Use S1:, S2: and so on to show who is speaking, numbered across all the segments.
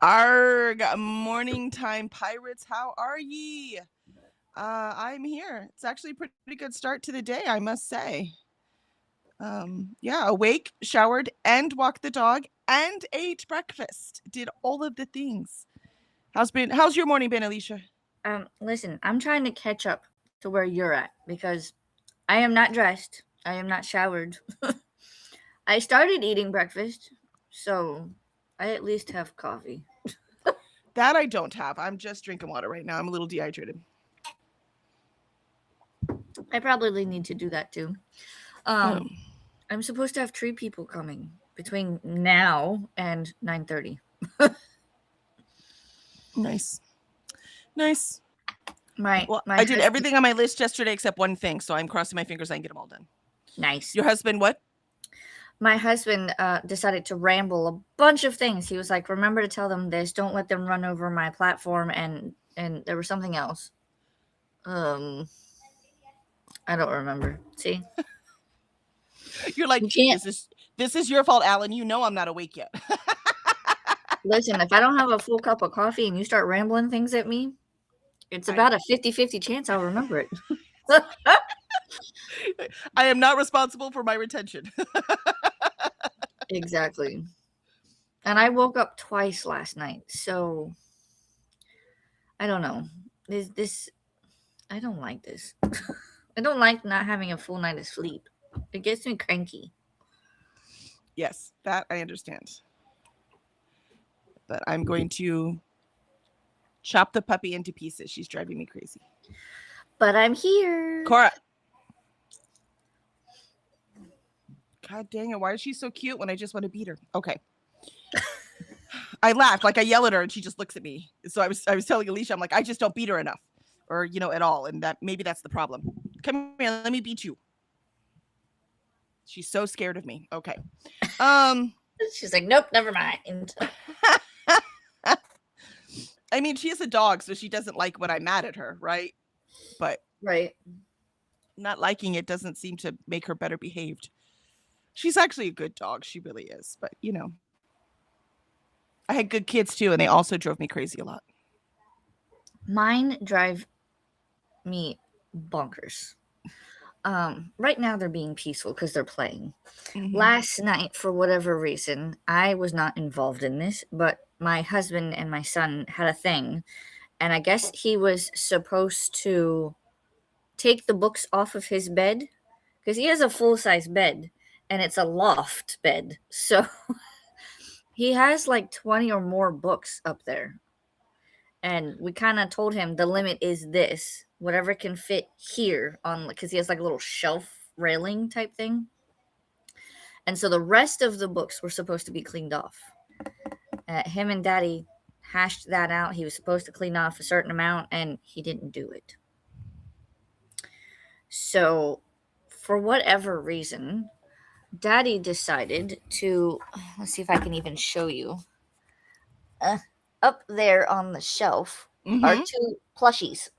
S1: Arg, morning time pirates, how are ye? I'm here. It's actually a pretty good start to the day, I must say. Yeah, awake, showered, and walked the dog, and ate breakfast. Did all of the things. How's your morning been, Alicia?
S2: Listen, I'm trying to catch up to where you're at because I am not dressed. I am not showered. I started eating breakfast, so I at least have coffee.
S1: That I don't have. I'm just drinking water right now. I'm a little dehydrated.
S2: I probably need to do that too.
S1: Oh,
S2: I'm supposed to have 3 people coming between now and 9:30.
S1: nice. Nice.
S2: My
S1: Well,
S2: my
S1: I did
S2: husband,
S1: everything on my list yesterday except one thing, so I'm crossing my fingers I can get them all done.
S2: nice.
S1: Your husband, what?
S2: My husband decided to ramble a bunch of things. He was like, "Remember to tell them this. Don't let them run over my platform." And there was something else. Um, I don't remember. See,
S1: You're like,
S2: you can't
S1: this is your fault, Alan. You know I'm not awake yet.
S2: listen. If I don't have a full cup of coffee and you start rambling things at me, it's
S1: I,
S2: about a 50-50 chance I'll remember it.
S1: I am not responsible for my retention.
S2: Exactly. And I woke up twice last night, so I don't know. This I don't like this. I don't like not having a full night of sleep. It gets me cranky.
S1: Yes, that I understand. But I'm going to chop the puppy into pieces. She's driving me crazy.
S2: But I'm here.
S1: Cora. God dang it. Why is she so cute when I just want to beat her? Okay. I laughed, like I yell at her and she just looks at me. So I was telling Alicia, I'm like, I just don't beat her enough. Or, at all. And that maybe that's the problem. Come here, let me beat you. She's so scared of me. Okay.
S2: She's like, nope, never mind.
S1: I mean, she is a dog, so she doesn't like when I'm mad at her, right? But
S2: Right.
S1: not liking it doesn't seem to make her better behaved. She's actually a good dog. She really is. But, I had good kids too, and they also drove me crazy a lot.
S2: Mine drive me bonkers. Right now they're being peaceful because they're playing.
S1: Mm-hmm.
S2: Last night, for whatever reason, I was not involved in this, but my husband and my son had a thing, and I guess he was supposed to take the books off of his bed because he has a full size bed and it's a loft bed. So he has like 20 or more books up there. And we kind of told him the limit is this, whatever can fit here on, because he has like a little shelf railing type thing. And so the rest of the books were supposed to be cleaned off. Him and Daddy hashed that out. He was supposed to clean off a certain amount, and he didn't do it. So, for whatever reason, Daddy decided to, let's see if I can even show you. Up there on the shelf are
S1: Mm-hmm.
S2: 2 plushies.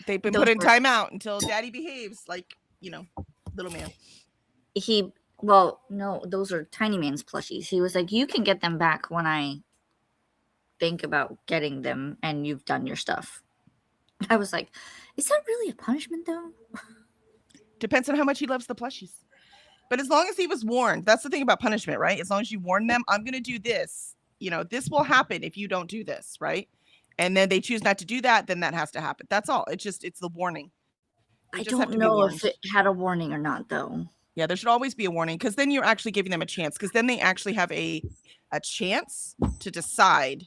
S1: They've been
S2: Those
S1: put in
S2: were
S1: timeout until Daddy behaves like, little man.
S2: well, no, those are Tiny Man's plushies. He was like, you can get them back when I think about getting them and you've done your stuff. I was like, is that really a punishment though?
S1: Depends on how much he loves the plushies. But as long as he was warned, that's the thing about punishment, right? As long as you warn them, I'm going to do this. This will happen if you don't do this, right? And then they choose not to do that, then that has to happen. That's all. It's the warning. They
S2: I
S1: just have
S2: don't
S1: to be
S2: know
S1: warned.
S2: if it had a warning or not though.
S1: Yeah, there should always be a warning because then you're actually giving them a chance because then they actually have a chance to decide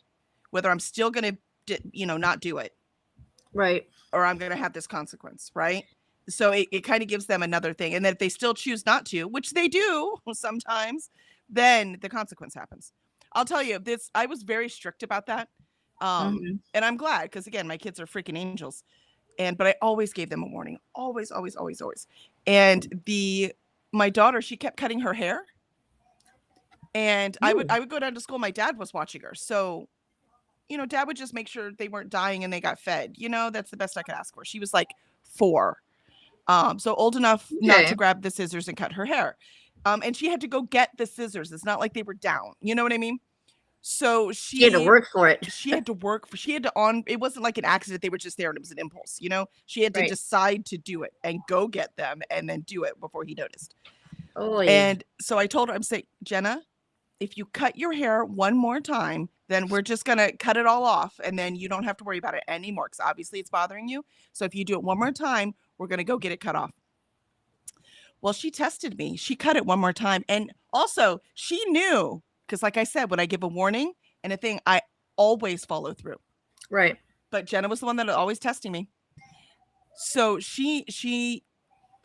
S1: whether I'm still going to, not do it.
S2: Right.
S1: Or I'm going to have this consequence, right? So it kind of gives them another thing. And then if they still choose not to, which they do sometimes, then the consequence happens. I'll tell you this, I was very strict about that.
S2: Mm-hmm.
S1: And I'm glad because again, my kids are freaking angels. But I always gave them a warning. Always, always, always, always. And my daughter, she kept cutting her hair. And I would go down to school. My dad was watching her. So, Dad would just make sure they weren't dying and they got fed. That's the best I could ask for. She was like 4. So old enough not to grab the scissors and cut her hair. And she had to go get the scissors. It's not like they were down. You know what I mean? So
S2: She had to work for it.
S1: she had to work for, she had to on, it wasn't like an accident. They were just there and it was an impulse, you know, she had to
S2: Right.
S1: decide to do it and go get them and then do it before he noticed.
S2: Oh, yeah.
S1: And so I told her, I'm saying, Jenna, if you cut your hair one more time, then we're just going to cut it all off. And then you don't have to worry about it anymore. Because obviously it's bothering you. So if you do it one more time, we're going to go get it cut off. Well, she tested me. She cut it one more time. And also she knew, because like I said, when I give a warning and a thing, I always follow through.
S2: Right.
S1: But Jenna was the one that was always testing me. So she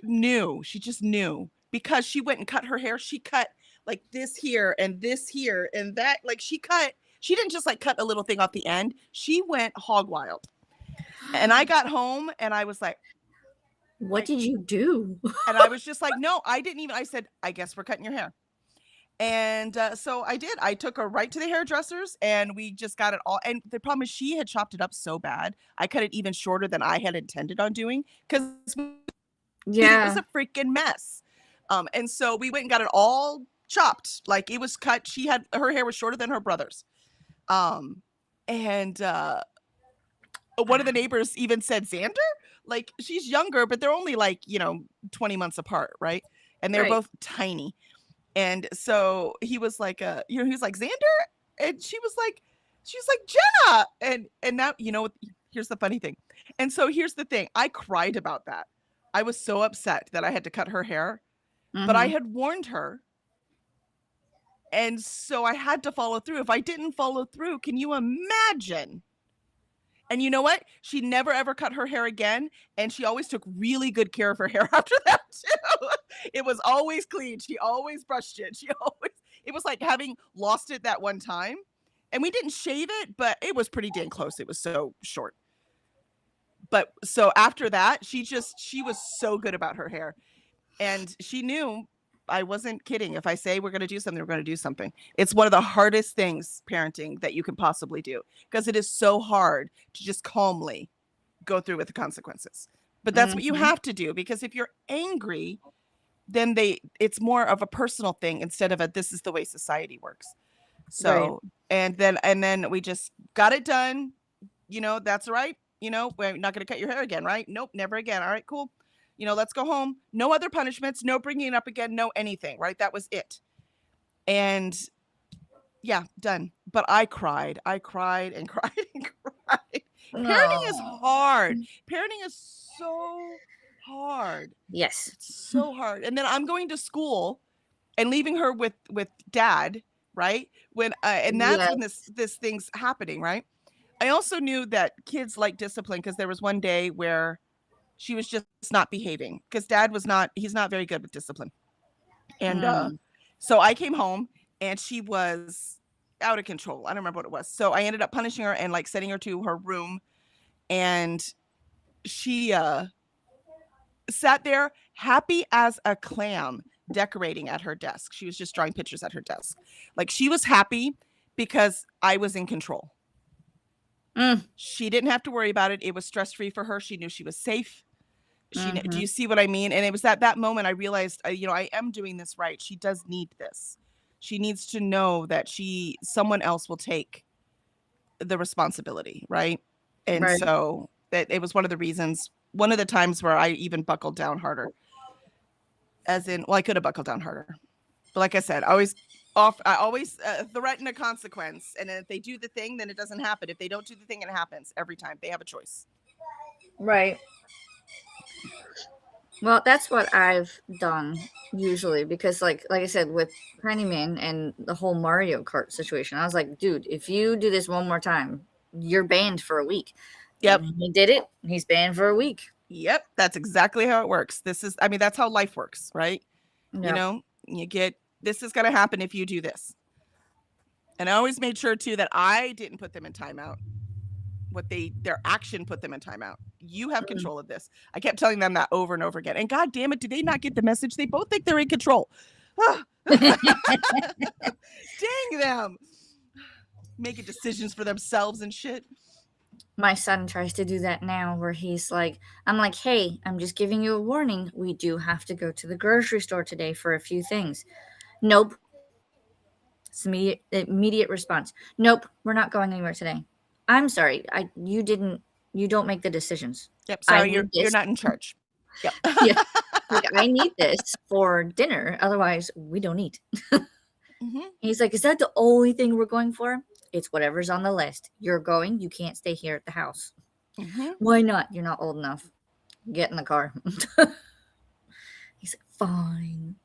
S1: knew, she just knew, because she went and cut her hair. She cut like this here and that. Like she didn't just like cut a little thing off the end. She went hog wild. And I got home and I was like,
S2: what did you do?
S1: And I was just like, no, I didn't even, I said, I guess we're cutting your hair. And so I did. I took her right to the hairdressers and we just got it all. And the problem is she had chopped it up so bad. I cut it even shorter than I had intended on doing because
S2: Yeah.
S1: it was a freaking mess. And so we went and got it all chopped. Like it was cut. Her hair was shorter than her brother's. And one of the neighbors even said, Xander, like she's younger, but they're only like, 20 months apart. Right. And they're
S2: Right.
S1: both tiny. And so he was like, he was like, Xander. And she was like, Jenna. And now, here's the funny thing. And so here's the thing. I cried about that. I was so upset that I had to cut her hair, but I had warned her. And so I had to follow through. If I didn't follow through, can you imagine? And you know what? She never ever cut her hair again. And she always took really good care of her hair after that too. It was always clean. She always brushed it. It was like having lost it that one time. And we didn't shave it, but it was pretty dang close. It was so short. But so after that, she was so good about her hair. And she knew I wasn't kidding. If I say we're going to do something, we're going to do something. It's one of the hardest things, parenting, that you can possibly do, because it is so hard to just calmly go through with the consequences. But that's what you have to do, because if you're angry, then it's more of a personal thing instead of this is the way society works. So, right. and then we just got it done. That's right. We're not going to cut your hair again, right? Nope, never again. All right, cool. Let's go home. No other punishments, no bringing it up again, no anything, right? That was it. And yeah, done. But I cried and cried and cried. Parenting is hard. Parenting is so hard.
S2: Yes.
S1: It's so hard. And then I'm going to school and leaving her with dad, right? When and that's when this thing's happening, right? I also knew that kids like discipline, because there was one day where she was just not behaving because dad he's not very good with discipline. And so I came home and she was out of control. I don't remember what it was. So I ended up punishing her and like sending her to her room. And she sat there happy as a clam, decorating at her desk. She was just drawing pictures at her desk. Like she was happy because I was in control. She didn't have to worry about it. It was stress-free for her. She knew she was safe. Do you see what I mean? And it was at that moment I realized, I am doing this right. She does need this. She needs to know that someone else will take the responsibility, right? And so that it was one of the times where I even buckled down harder. As in, well, I could have buckled down harder, but like I said, I always threaten a consequence, and if they do the thing, then it doesn't happen. If they don't do the thing, it happens every time. They have a choice.
S2: Right. Well, that's what I've done usually, because like I said, with Tiny Man and the whole Mario Kart situation, I was like, dude, if you do this one more time, you're banned for a week.
S1: Yep.
S2: And he did it. He's banned for a week.
S1: Yep. That's exactly how it works. That's how life works, right? Yep. This is going to happen if you do this. And I always made sure too that I didn't put them in timeout. Their action put them in timeout. You have control of this. I kept telling them that over and over again. And God damn it, did they not get the message? They both think they're in control. Dang them. Making decisions for themselves and shit.
S2: My son tries to do that now, where I'm like, hey, I'm just giving you a warning. We do have to go to the grocery store today for a few things. Nope. It's immediate response. Nope, we're not going anywhere today. I'm sorry. You don't make the decisions.
S1: Yep.
S2: I
S1: Sorry,
S2: need
S1: you're
S2: this.
S1: not in charge. Yep.
S2: Yeah. Like, I need this for dinner. Otherwise, we don't eat.
S1: Mhm.
S2: He's like, is that the only thing we're going for? It's whatever's on the list. You're going. You can't stay here at the house.
S1: Mhm.
S2: Why not? You're not old enough. Get in the car. He's like, fine.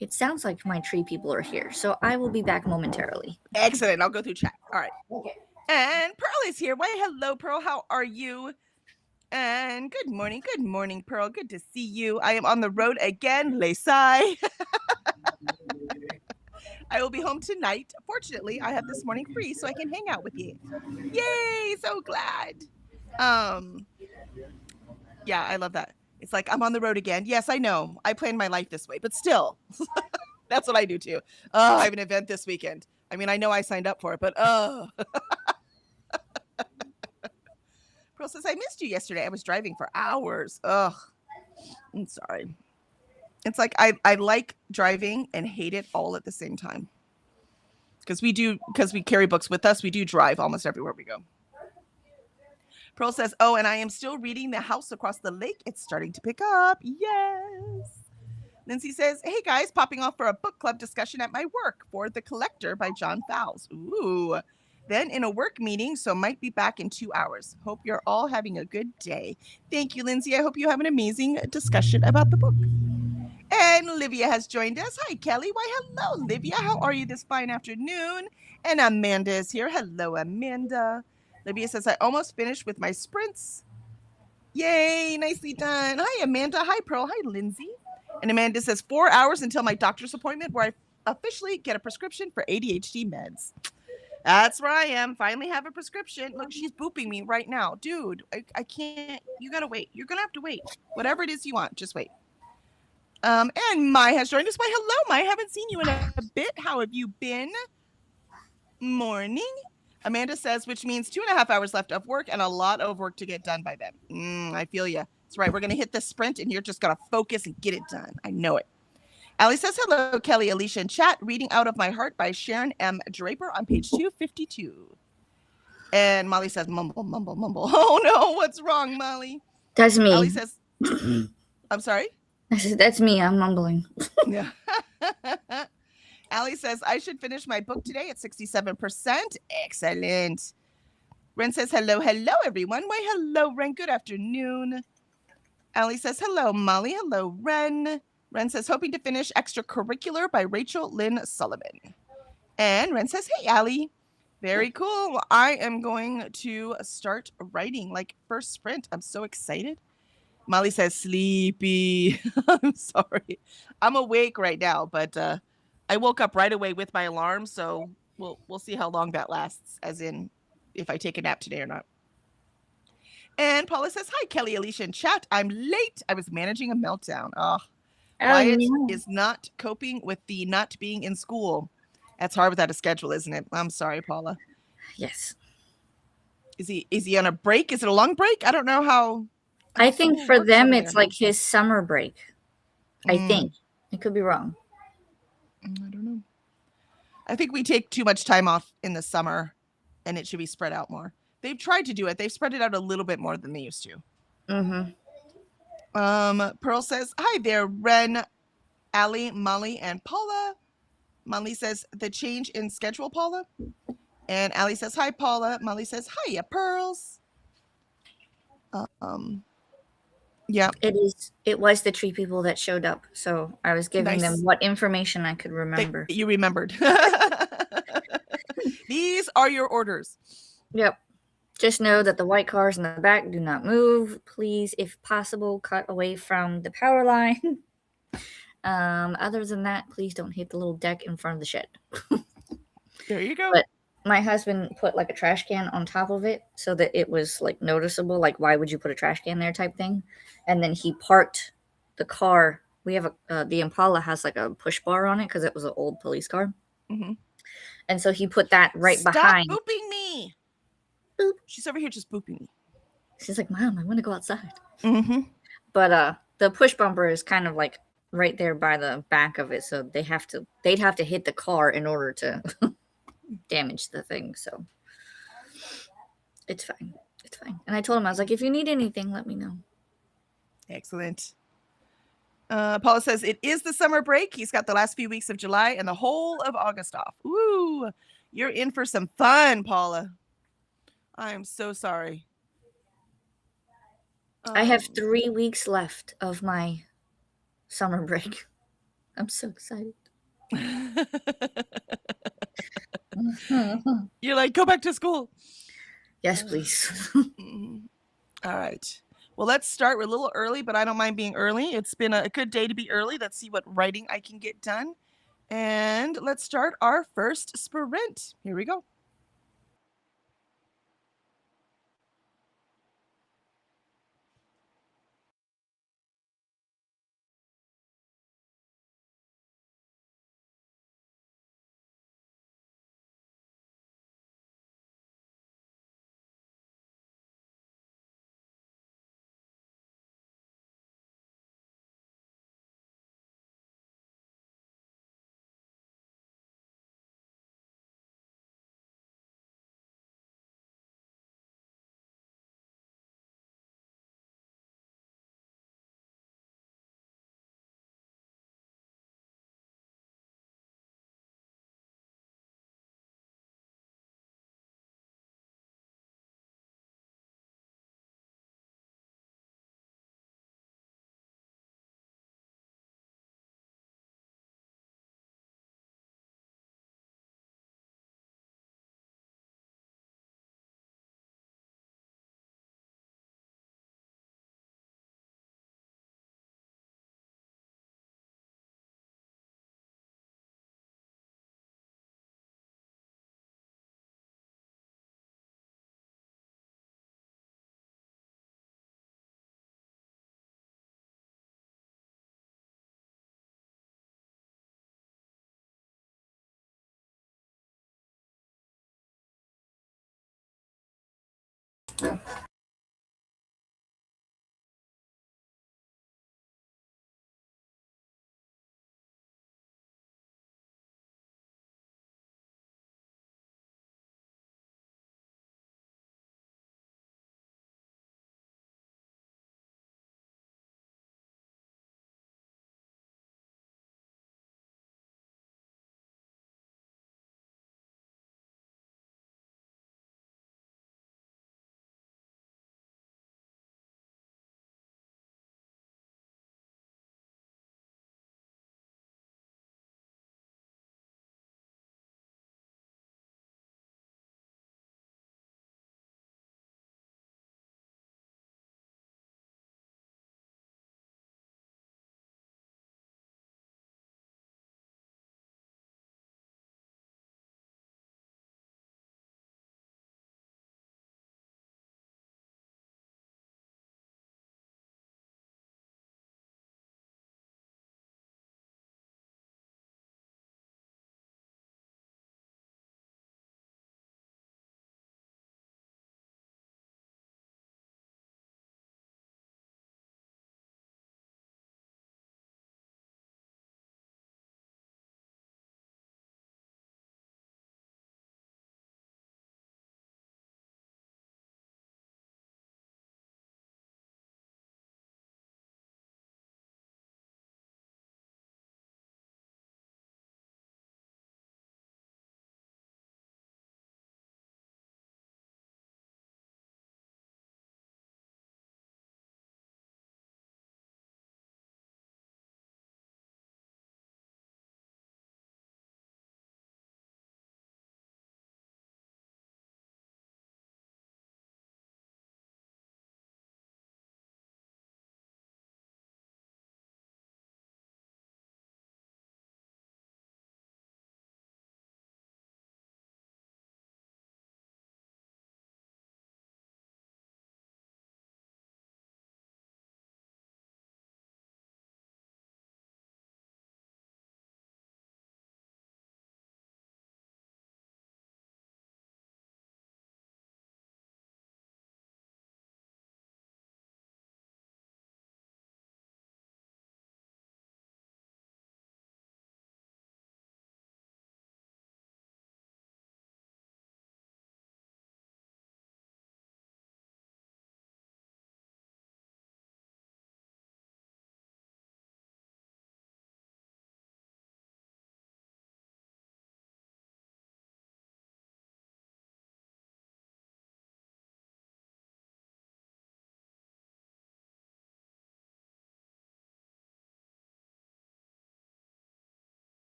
S2: It sounds like my tree people are here, so I will be back momentarily.
S1: Excellent. I'll go through chat. All right.
S2: Okay.
S1: And Pearl is here. Why, hello, Pearl. How are you? And good morning, Pearl. Good to see you. I am on the road again, Lesai. I will be home tonight. Fortunately, I have this morning free, so I can hang out with you. Yay! So glad. Yeah, I love that. It's like I'm on the road again. Yes, I know. I planned my life this way, but still, that's what I do too. Oh, I have an event this weekend. I mean, I know I signed up for it, but oh. Pearl says, I missed you yesterday. I was driving for hours. Ugh. I'm sorry. It's like I like driving and hate it all at the same time. Because we carry books with us, we do drive almost everywhere we go. Pearl says, oh, and I am still reading The House Across the Lake. It's starting to pick up. Yes. Lindsay says, hey guys, popping off for a book club discussion at my work for The Collector by John Fowles. Ooh. Then in a work meeting, so might be back in 2 hours. Hope you're all having a good day. Thank you, Lindsay. I hope you have an amazing discussion about the book. And Livia has joined us. Hi, Kelly. Why, hello, Livia. How are you this fine afternoon? And Amanda is here. Hello, Amanda. Livia says, I almost finished with my sprints. Yay, nicely done. Hi, Amanda. Hi, Pearl. Hi, Lindsay. And Amanda says, 4 hours until my doctor's appointment where I officially get a prescription for ADHD meds. That's where I am. Finally have a prescription. Look, she's booping me right now. Dude, I can't. You got to wait. You're going to have to wait. Whatever it is you want, just wait. And Mai has joined us. Why, hello, Mai. Haven't seen you in a bit. How have you been? Morning. Amanda says, which means 2.5 hours left of work and a lot of work to get done by then. I feel you. That's right. We're going to hit the sprint and you're just going to focus and get it done. I know it. Allie says, hello, Kelly, Alicia, and chat. Reading Out of My Heart by Sharon M. Draper on page 252. And Molly says, mumble, mumble, mumble. Oh, no. What's wrong, Molly?
S2: That's me.
S1: Allie says, I'm sorry?
S2: That's me. I'm mumbling.
S1: Yeah. Allie says, I should finish my book today at 67%. Excellent. Ren says, hello, everyone. Why, hello, Ren. Good afternoon. Allie says, hello, Molly. Hello, Ren. Ren says, hoping to finish Extracurricular by Rachel Lynn Sullivan. And Ren says, hey, Allie. Very cool. Well, I am going to start writing, like, first sprint. I'm so excited. Molly says, sleepy. I'm sorry. I'm awake right now, but I woke up right away with my alarm, so we'll see how long that lasts, as in if I take a nap today or not. And Paula says, hi, Kelly, Alicia, and chat. I'm late. I was managing a meltdown. Wyatt is not coping with the not being in school. That's hard without a schedule, isn't it? I'm sorry, Paula.
S2: Yes.
S1: Is he on a break? Is it a long break? I don't know how.
S2: I think for them, it's like his summer break. I think. I could be wrong.
S1: I don't know. I think we take too much time off in the summer and it should be spread out more. They've tried to do it. They've spread it out a little bit more than they used to.
S2: Mm-hmm.
S1: Pearl says, hi there, Ren, Allie, Molly, and Paula. Molly says, the change in schedule, Paula. And Allie says, hi, Paula. Molly says, hiya, Pearls. Yeah.
S2: It was the tree people that showed up. So I was giving them what information I could remember.
S1: You remembered. These are your orders.
S2: Yep. Just know that the white cars in the back do not move. Please, if possible, cut away from the power line. Other than that, please don't hit the little deck in front of the shed.
S1: There you go.
S2: But my husband put like a trash can on top of it so that it was like noticeable. Like, why would you put a trash can there type thing? And then he parked the car. We have the Impala has like a push bar on it because it was an old police car.
S1: Mm-hmm.
S2: And so he put that right behind.
S1: Stop booping me.
S2: Boop.
S1: She's over here just booping me.
S2: She's like, Mom, I want to go outside.
S1: Mm-hmm.
S2: But the push bumper is kind of like right there by the back of it, so they'd have to hit the car in order to damage the thing. So it's fine. It's fine. And I told him, I was like, if you need anything, let me know.
S1: Excellent. Paula says it is the summer break. He's got the last few weeks of July and the whole of August off. Ooh, you're in for some fun, Paula. I am so sorry.
S2: I have 3 weeks left of my summer break. I'm so excited.
S1: You're like, go back to school.
S2: Yes, please.
S1: All right. Well, let's start. We're a little early, but I don't mind being early. It's been a good day to be early. Let's see what writing I can get done. And let's start our first sprint. Here we go.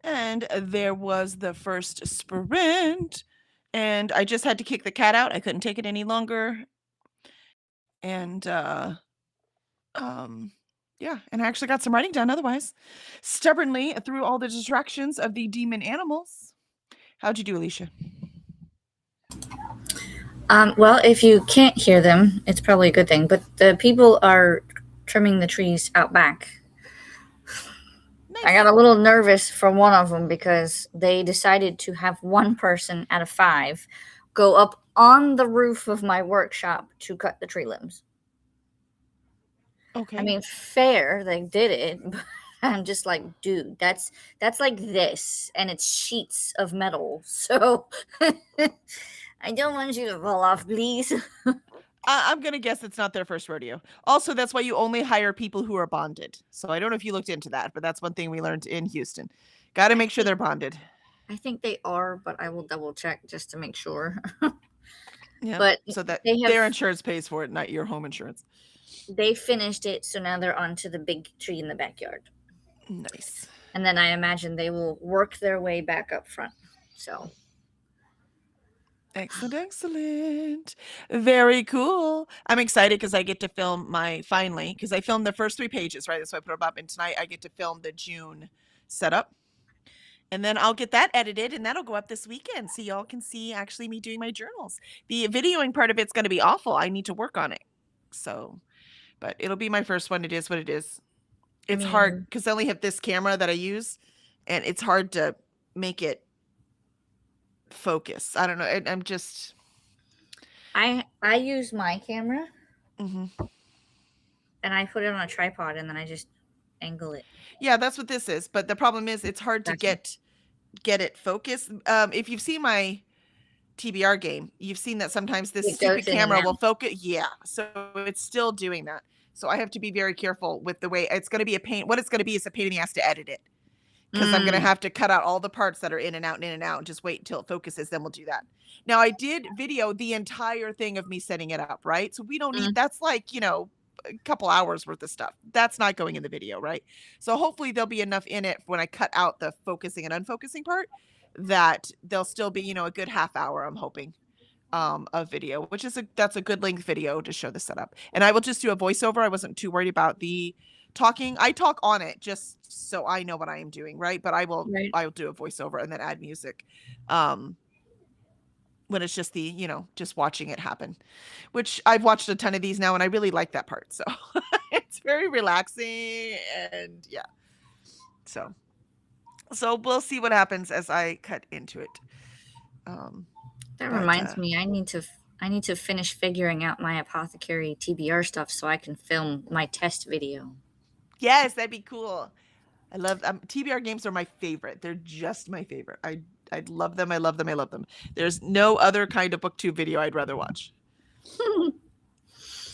S1: And there was the first sprint, and I just had to kick the cat out. I couldn't take it any longer. And um yeah, and I actually got some writing done otherwise. Stubbornly through all the distractions of the demon animals. How'd you do, Alicia?
S2: Well, if you can't hear them, it's probably a good thing. But the people are trimming the trees out back.
S1: Nice.
S2: I got a little nervous for one of them because they decided to have one person out of 5 go up on the roof of my workshop to cut the tree limbs.
S1: Okay.
S2: I mean, fair, they did it, but I'm just like, dude, that's like this, and it's sheets of metal. So I don't want you to fall off, please.
S1: I'm gonna guess it's not their first rodeo. Also, that's why you only hire people who are bonded. So I don't know if you looked into that, but that's one thing we learned in Houston. Got to make sure they're bonded.
S2: I think they are, but I will double check just to make sure.
S1: Yeah,
S2: But
S1: so that
S2: they have-
S1: their insurance pays for it, not your home insurance.
S2: They finished it, so now they're on to the big tree in the backyard.
S1: Nice.
S2: And then I imagine they will work their way back up front. So
S1: Excellent, excellent. Very cool. I'm excited because I get to film finally, because I filmed the first 3 pages, right? That's why I put them up. And tonight I get to film the June setup. And then I'll get that edited, and that'll go up this weekend. So y'all can see actually me doing my journals. The videoing part of it's going to be awful. I need to work on it. So, but it'll be my first one. It is what it is. It's hard because I only have this camera that I use, and it's hard to make it focus. I don't know. I'm just.
S2: I use my camera
S1: Mhm.
S2: and I put it on a tripod and then I just angle it.
S1: Yeah, that's what this is. But the problem is it's hard to
S2: Gotcha.
S1: get it focused. If you've seen my TBR game, you've seen that sometimes this
S2: It
S1: stupid
S2: goes in and
S1: camera
S2: out.
S1: will focus. Yeah, so it's still doing that. So I have to be very careful with the way it's going to be a pain. What it's going to be is a pain in the ass to edit it, because I'm going to have to cut out all the parts that are in and out and in and out and just wait until it focuses. Then we'll do that. Now I did video the entire thing of me setting it up, right? So we don't need, that's like, a couple hours worth of stuff. That's not going in the video, right? So hopefully there'll be enough in it when I cut out the focusing and unfocusing part that there'll still be, a good half hour, I'm hoping, of video, which is that's a good length video to show the setup. And I will just do a voiceover. I wasn't too worried about the talking. I talk on it just so I know what I am doing, right? But I will do a voiceover and then add music. When it's just just watching it happen, which I've watched a ton of these now and I really like that part. So it's very relaxing and yeah. So we'll see what happens as I cut into it.
S2: That reminds me, I need to finish figuring out my apothecary TBR stuff so I can film my test video.
S1: Yes, that'd be cool. I love TBR games are my favorite. They're just my favorite. I love them. I love them. I love them. There's no other kind of booktube video I'd rather watch.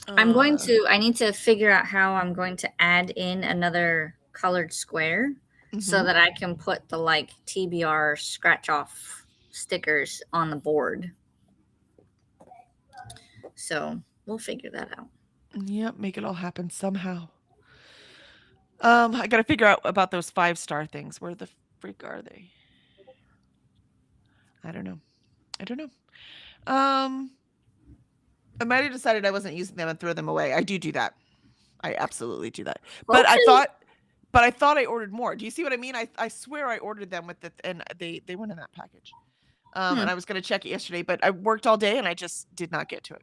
S2: I need to figure out how I'm going to add in another colored square so that I can put the TBR scratch off stickers on the board. So we'll figure that out.
S1: Yep, make it all happen somehow. I gotta figure out about those 5-star things. Where the freak are they? I don't know. I might have decided I wasn't using them and throw them away. I do that. I absolutely do that. But I thought I ordered more. Do you see what I mean? I swear I ordered them and they weren't in that package. And I was gonna check it yesterday, but I worked all day and I just did not get to it.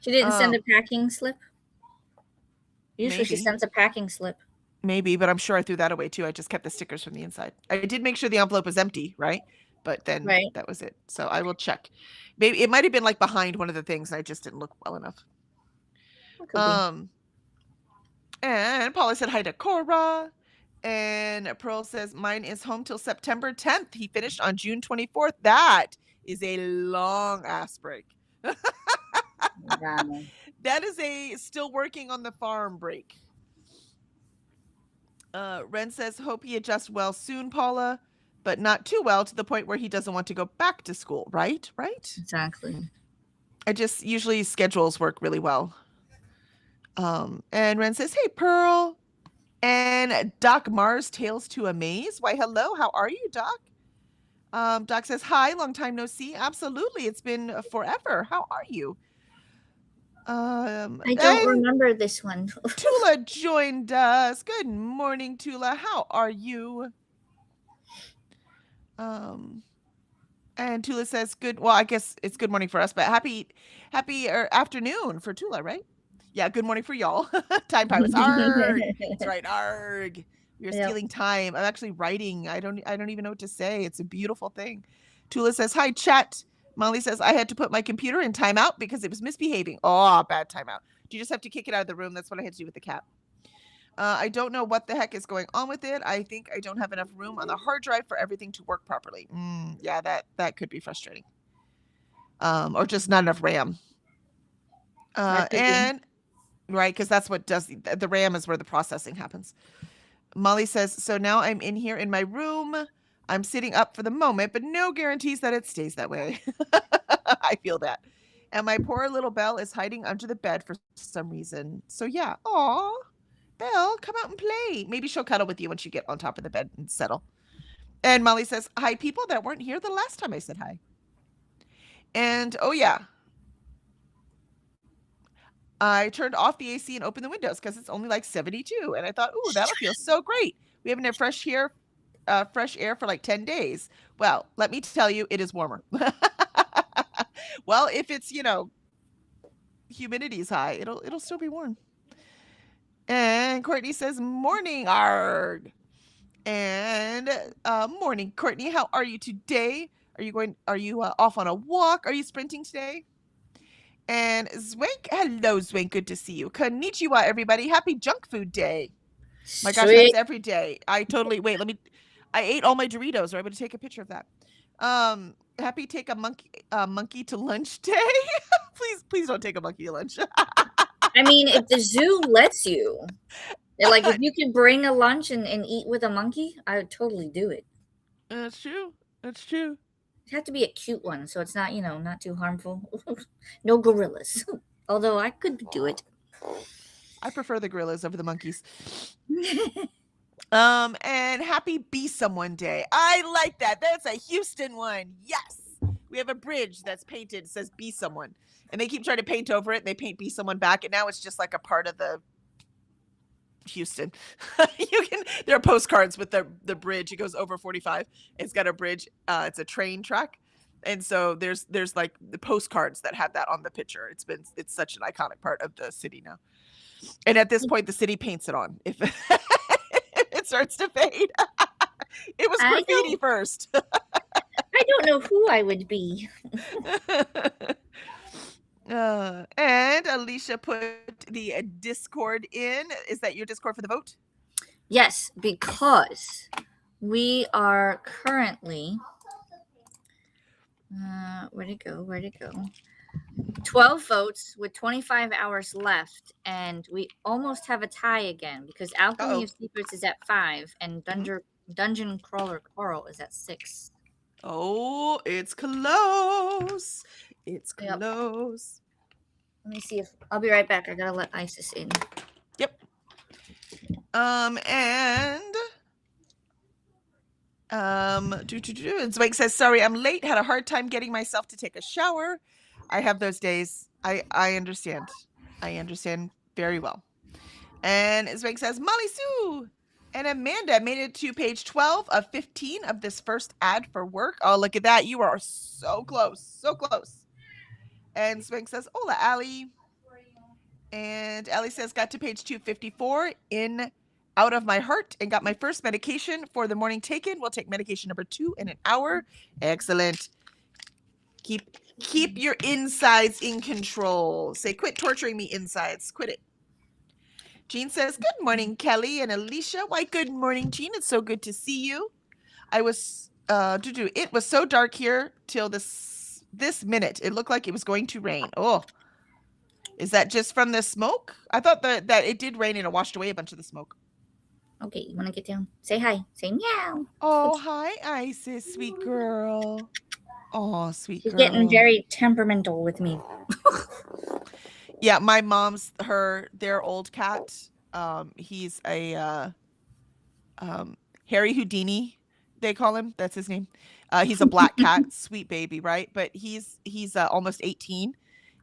S2: She didn't send a packing slip? Usually
S1: maybe.
S2: She sends a packing slip.
S1: Maybe, but I'm sure I threw that away too. I just kept the stickers from the inside. I did make sure the envelope was empty, right? But then that was it. So I will check. Maybe it might have been behind one of the things and I just didn't look well enough. And Paula said hi to Cora. And Pearl says mine is home till September 10th. He finished on June 24th. That is a long ass break. That is a still working on the farm break. Ren says, hope he adjusts well soon, Paula, but not too well to the point where he doesn't want to go back to school, right?
S2: Exactly.
S1: I just usually schedules work really well. And Ren says, hey, Pearl. And Doc Mars Tales to Amaze. Why, hello. How are you, Doc? Doc says, hi, long time no see. Absolutely. It's been forever. How are you?
S2: I don't
S1: And
S2: remember this one.
S1: Tula joined us. Good morning, Tula. How are you? And Tula says, good. Well, I guess it's good morning for us, but happy afternoon for Tula, right? Yeah, good morning for y'all. Time pirates. Arg. That's right. Arg. You're
S2: Yep.
S1: stealing time. I'm actually writing. I don't even know what to say. It's a beautiful thing. Tula says, hi, chat. Molly says, I had to put my computer in timeout because it was misbehaving. Oh, bad timeout. Do you just have to kick it out of the room? That's what I had to do with the cat. I don't know what the heck is going on with it. I think I don't have enough room on the hard drive for everything to work properly. Yeah, that could be frustrating. Or just not enough RAM. And right, because that's what does the RAM is where the processing happens. Molly says, so now I'm in here in my room. I'm sitting up for the moment, but no guarantees that it stays that way. I feel that. And my poor little Belle is hiding under the bed for some reason. So yeah, aw. Belle, come out and play. Maybe she'll cuddle with you once you get on top of the bed and settle. And Molly says, hi, people that weren't here the last time I said hi. And oh, yeah. I turned off the AC and opened the windows because it's only like 72. And I thought, ooh, that'll feel so great. We haven't had fresh air for like 10 days. Well, let me tell you, it is warmer. Well, if it's, humidity's high, it'll still be warm. And Courtney says, morning, arg. And morning, Courtney. How are you today? Are you off on a walk? Are you sprinting today? And Zwank, hello, Zwank. Good to see you. Konnichiwa, everybody. Happy junk food day. My gosh, that's every day. I ate all my Doritos. I'm going to take a picture of that. Happy take a monkey to lunch day. please don't take a monkey to lunch.
S2: I mean, if the zoo lets you, like if you could bring a lunch and eat with a monkey, I would totally do it.
S1: That's true. That's true.
S2: It had to be a cute one, so it's not, not too harmful. No gorillas. Although I could do it.
S1: I prefer the gorillas over the monkeys. And happy Be Someone Day. I like that. That's a Houston one. Yes. We have a bridge that's painted, says Be Someone. And they keep trying to paint over it, and they paint Be Someone back, and now it's just like a part of the Houston. There are postcards with the bridge. It goes over 45. It's got a bridge. It's a train track. And so there's like the postcards that have that on the picture. It's such an iconic part of the city now. And at this point, the city paints it on if it starts to fade. It was graffiti first.
S2: I don't know who I would be.
S1: And Alicia put the Discord in. Is that your Discord for the vote?
S2: Yes, because we are currently where'd it go? 12 votes with 25 hours left, and we almost have a tie again because Alchemy of Secrets is at 5 and Dungeon Crawler Coral is at 6.
S1: Oh, it's close. It's close.
S2: Let me see if I'll be right back. I gotta let Isis in.
S1: Yep. And Zwake says, sorry, I'm late. Had a hard time getting myself to take a shower. I have those days. I understand. I understand very well. And Zwake says, Molly Sue and Amanda made it to page 12 of 15 of this first ad for work. Oh, look at that. You are so close. So close. And Zwake says, hola, Allie. And Allie says, got to page 254 in Out of My Heart and got my first medication for the morning taken. We'll take medication number 2 in an hour. Excellent. Keep your insides in control. Say, quit torturing me insides. Quit it. Jean says, good morning, Kelly and Alicia. Why, good morning, Jean. It's so good to see you. It was so dark here till this minute. It looked like it was going to rain. Oh, is that just from the smoke? I thought that it did rain and it washed away a bunch of the smoke.
S2: Okay, you want to get down? Say hi. Say meow.
S1: Oh, hi, Isis, sweet girl. Oh, sweet girl.
S2: She's getting very temperamental with me.
S1: Yeah, my mom's their old cat He's a Harry Houdini, they call him. That's his name. He's a black cat, sweet baby, right? But he's almost 18,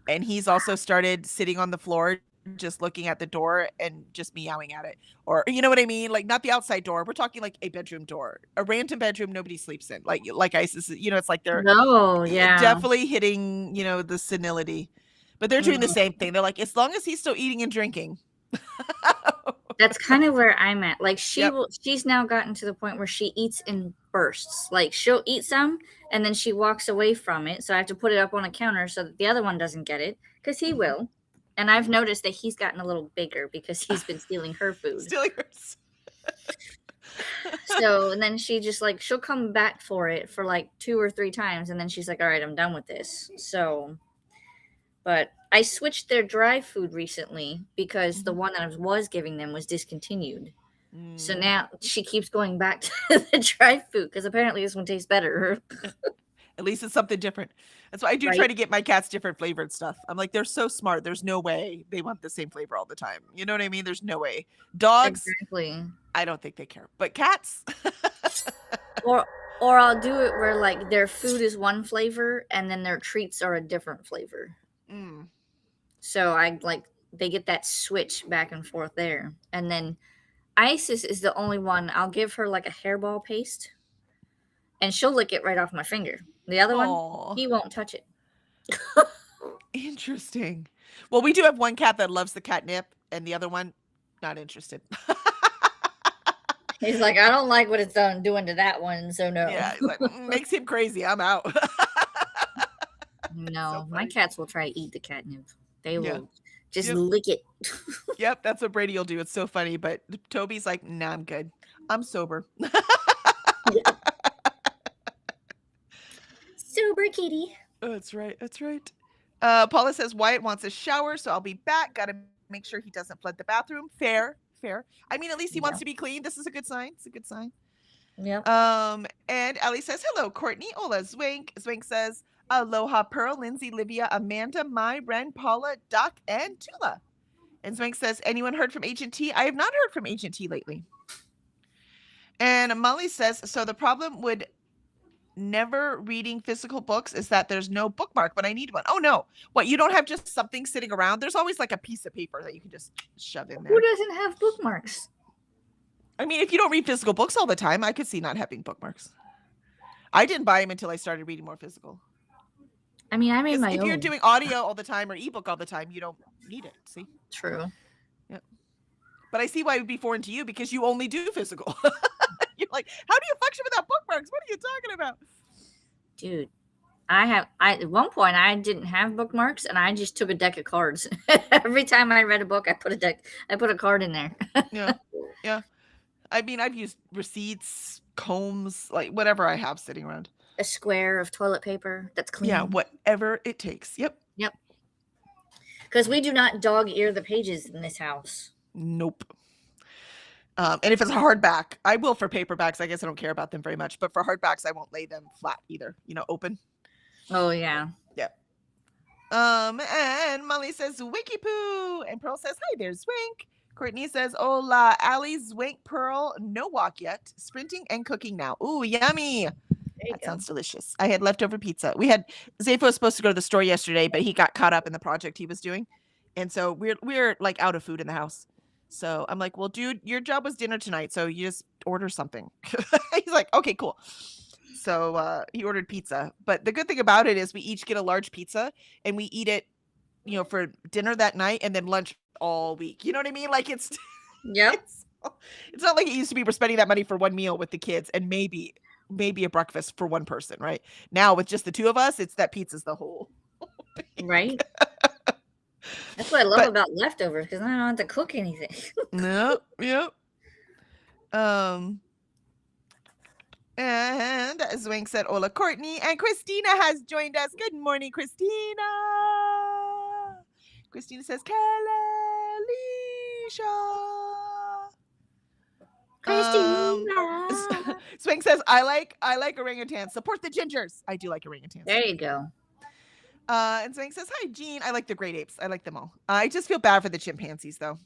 S1: and he's also started sitting on the floor, just looking at the door and just meowing at it, or you know what I mean? Like not the outside door. We're talking like a bedroom door, a random bedroom nobody sleeps in. Like ISIS, it's like they're
S2: No, yeah.
S1: definitely hitting the senility, but they're doing the
S2: Mm.
S1: same thing. They're like, as long as he's still eating and drinking.
S2: That's kind of where I'm at. Like
S1: Yep.
S2: she's now gotten to the point where she eats in bursts. Like she'll eat some and then she walks away from it. So I have to put it up on a counter so that the other one doesn't get it because he will. And I've noticed that he's gotten a little bigger because he's been stealing her food.
S1: Stealing hers.
S2: So, and then she just like, she'll come back for it for like 2 or 3 times. And then she's like, all right, I'm done with this. So, but I switched their dry food recently because the one that I was giving them was discontinued. So now she keeps going back to the dry food because apparently this one tastes better.
S1: At least it's something different. That's why I do try
S2: Right.
S1: to get my cats different flavored stuff. I'm like, they're so smart. There's no way they want the same flavor all the time. You know what I mean? There's no way. Dogs,
S2: Exactly.
S1: I don't think they care. But cats,
S2: Or I'll do it where like their food is one flavor and then their treats are a different flavor.
S1: mm,
S2: So I like they get that switch back and forth there. And then Isis is the only one I'll give her like a hairball paste and she'll lick it right off my finger. The other one,
S1: aw,
S2: he won't touch it.
S1: interesting. Well, we do have one cat that loves the catnip, and the other one, not interested.
S2: He's like, I don't like what it's doing to that one, so no.
S1: Yeah, he's like, makes him crazy. I'm out.
S2: No,
S1: So
S2: my
S1: funny.
S2: cats will try to eat the catnip. They will
S1: Yeah.
S2: just
S1: Yep.
S2: lick it.
S1: Yep, that's what Brady will do. It's so funny, but Toby's like, nah, I'm good. I'm sober.
S2: Sober kitty.
S1: That's right. That's right. Paula says Wyatt wants a shower, so I'll be back. Got to make sure he doesn't flood the bathroom. Fair, fair. I mean, at least he wants
S2: Yeah.
S1: to be clean. This is a good sign. It's a good sign.
S2: Yep.
S1: And Ellie says hello, Courtney. Hola, Zwink. Zwink says aloha, Pearl, Lindsay, Livia, Amanda, Mai, Ren, Paula, Doc, and Tula. And Zwink says, anyone heard from Agent T? I have not heard from Agent T lately. And Molly says, so the problem would never reading physical books is that there's no bookmark, but I need one. Oh no. What, you don't have just something sitting around? There's always like a piece of paper that you can just shove in there.
S2: Who doesn't have bookmarks?
S1: I mean, if you don't read physical books all the time, I could see not having bookmarks. I didn't buy them until I started reading more physical.
S2: I mean, I made
S1: 'Cause
S2: my
S1: if
S2: own.
S1: you're doing audio all the time or ebook all the time, you don't need it. See?
S2: True.
S1: But I see why it would be foreign to you because you only do physical. You're like, how do you function without bookmarks? What are you talking about?
S2: Dude, at one point I didn't have bookmarks and I just took a deck of cards. Every time I read a book, I put a card in there.
S1: Yeah. Yeah. I mean, I've used receipts, combs, like whatever I have sitting around.
S2: A square of toilet paper that's clean.
S1: Yeah, whatever it takes. Yep.
S2: Because we do not dog ear the pages in this house.
S1: Nope. And if it's a hardback, I will for paperbacks. I guess I don't care about them very much, but for hardbacks, I won't lay them flat either. Open.
S2: Oh yeah.
S1: And Molly says Winky Poo, and Pearl says hi there, Zwink. Courtney says hola, Allie, Zwink, Pearl, no walk yet, sprinting and cooking now. Ooh, yummy.
S2: There you
S1: That
S2: go.
S1: sounds delicious. I had leftover pizza. Zafo was supposed to go to the store yesterday, but he got caught up in the project he was doing. And so we're like out of food in the house. So I'm like, well, dude, your job was dinner tonight. So you just order something. He's like, okay, cool. So he ordered pizza. But the good thing about it is we each get a large pizza and we eat it, for dinner that night and then lunch all week. You know what I mean? Like it's
S2: Yep.
S1: it's not like it used to be we're spending that money for one meal with the kids and maybe a breakfast for one person, right? Now with just the two of us, it's that pizza's the whole.
S2: Right. That's what I love
S1: But-
S2: about leftovers because I don't have to cook anything.
S1: No, yep. And Zwink said, hola, Courtney. And Christina has joined us. Good morning, Christina. Christina says, Kalelisha.
S2: Christina.
S1: Swing says, I like orangutans. Support the gingers. I do like orangutans.
S2: There you go.
S1: And Swing says, hi, Jean. I like the great apes. I like them all. I just feel bad for the chimpanzees, though.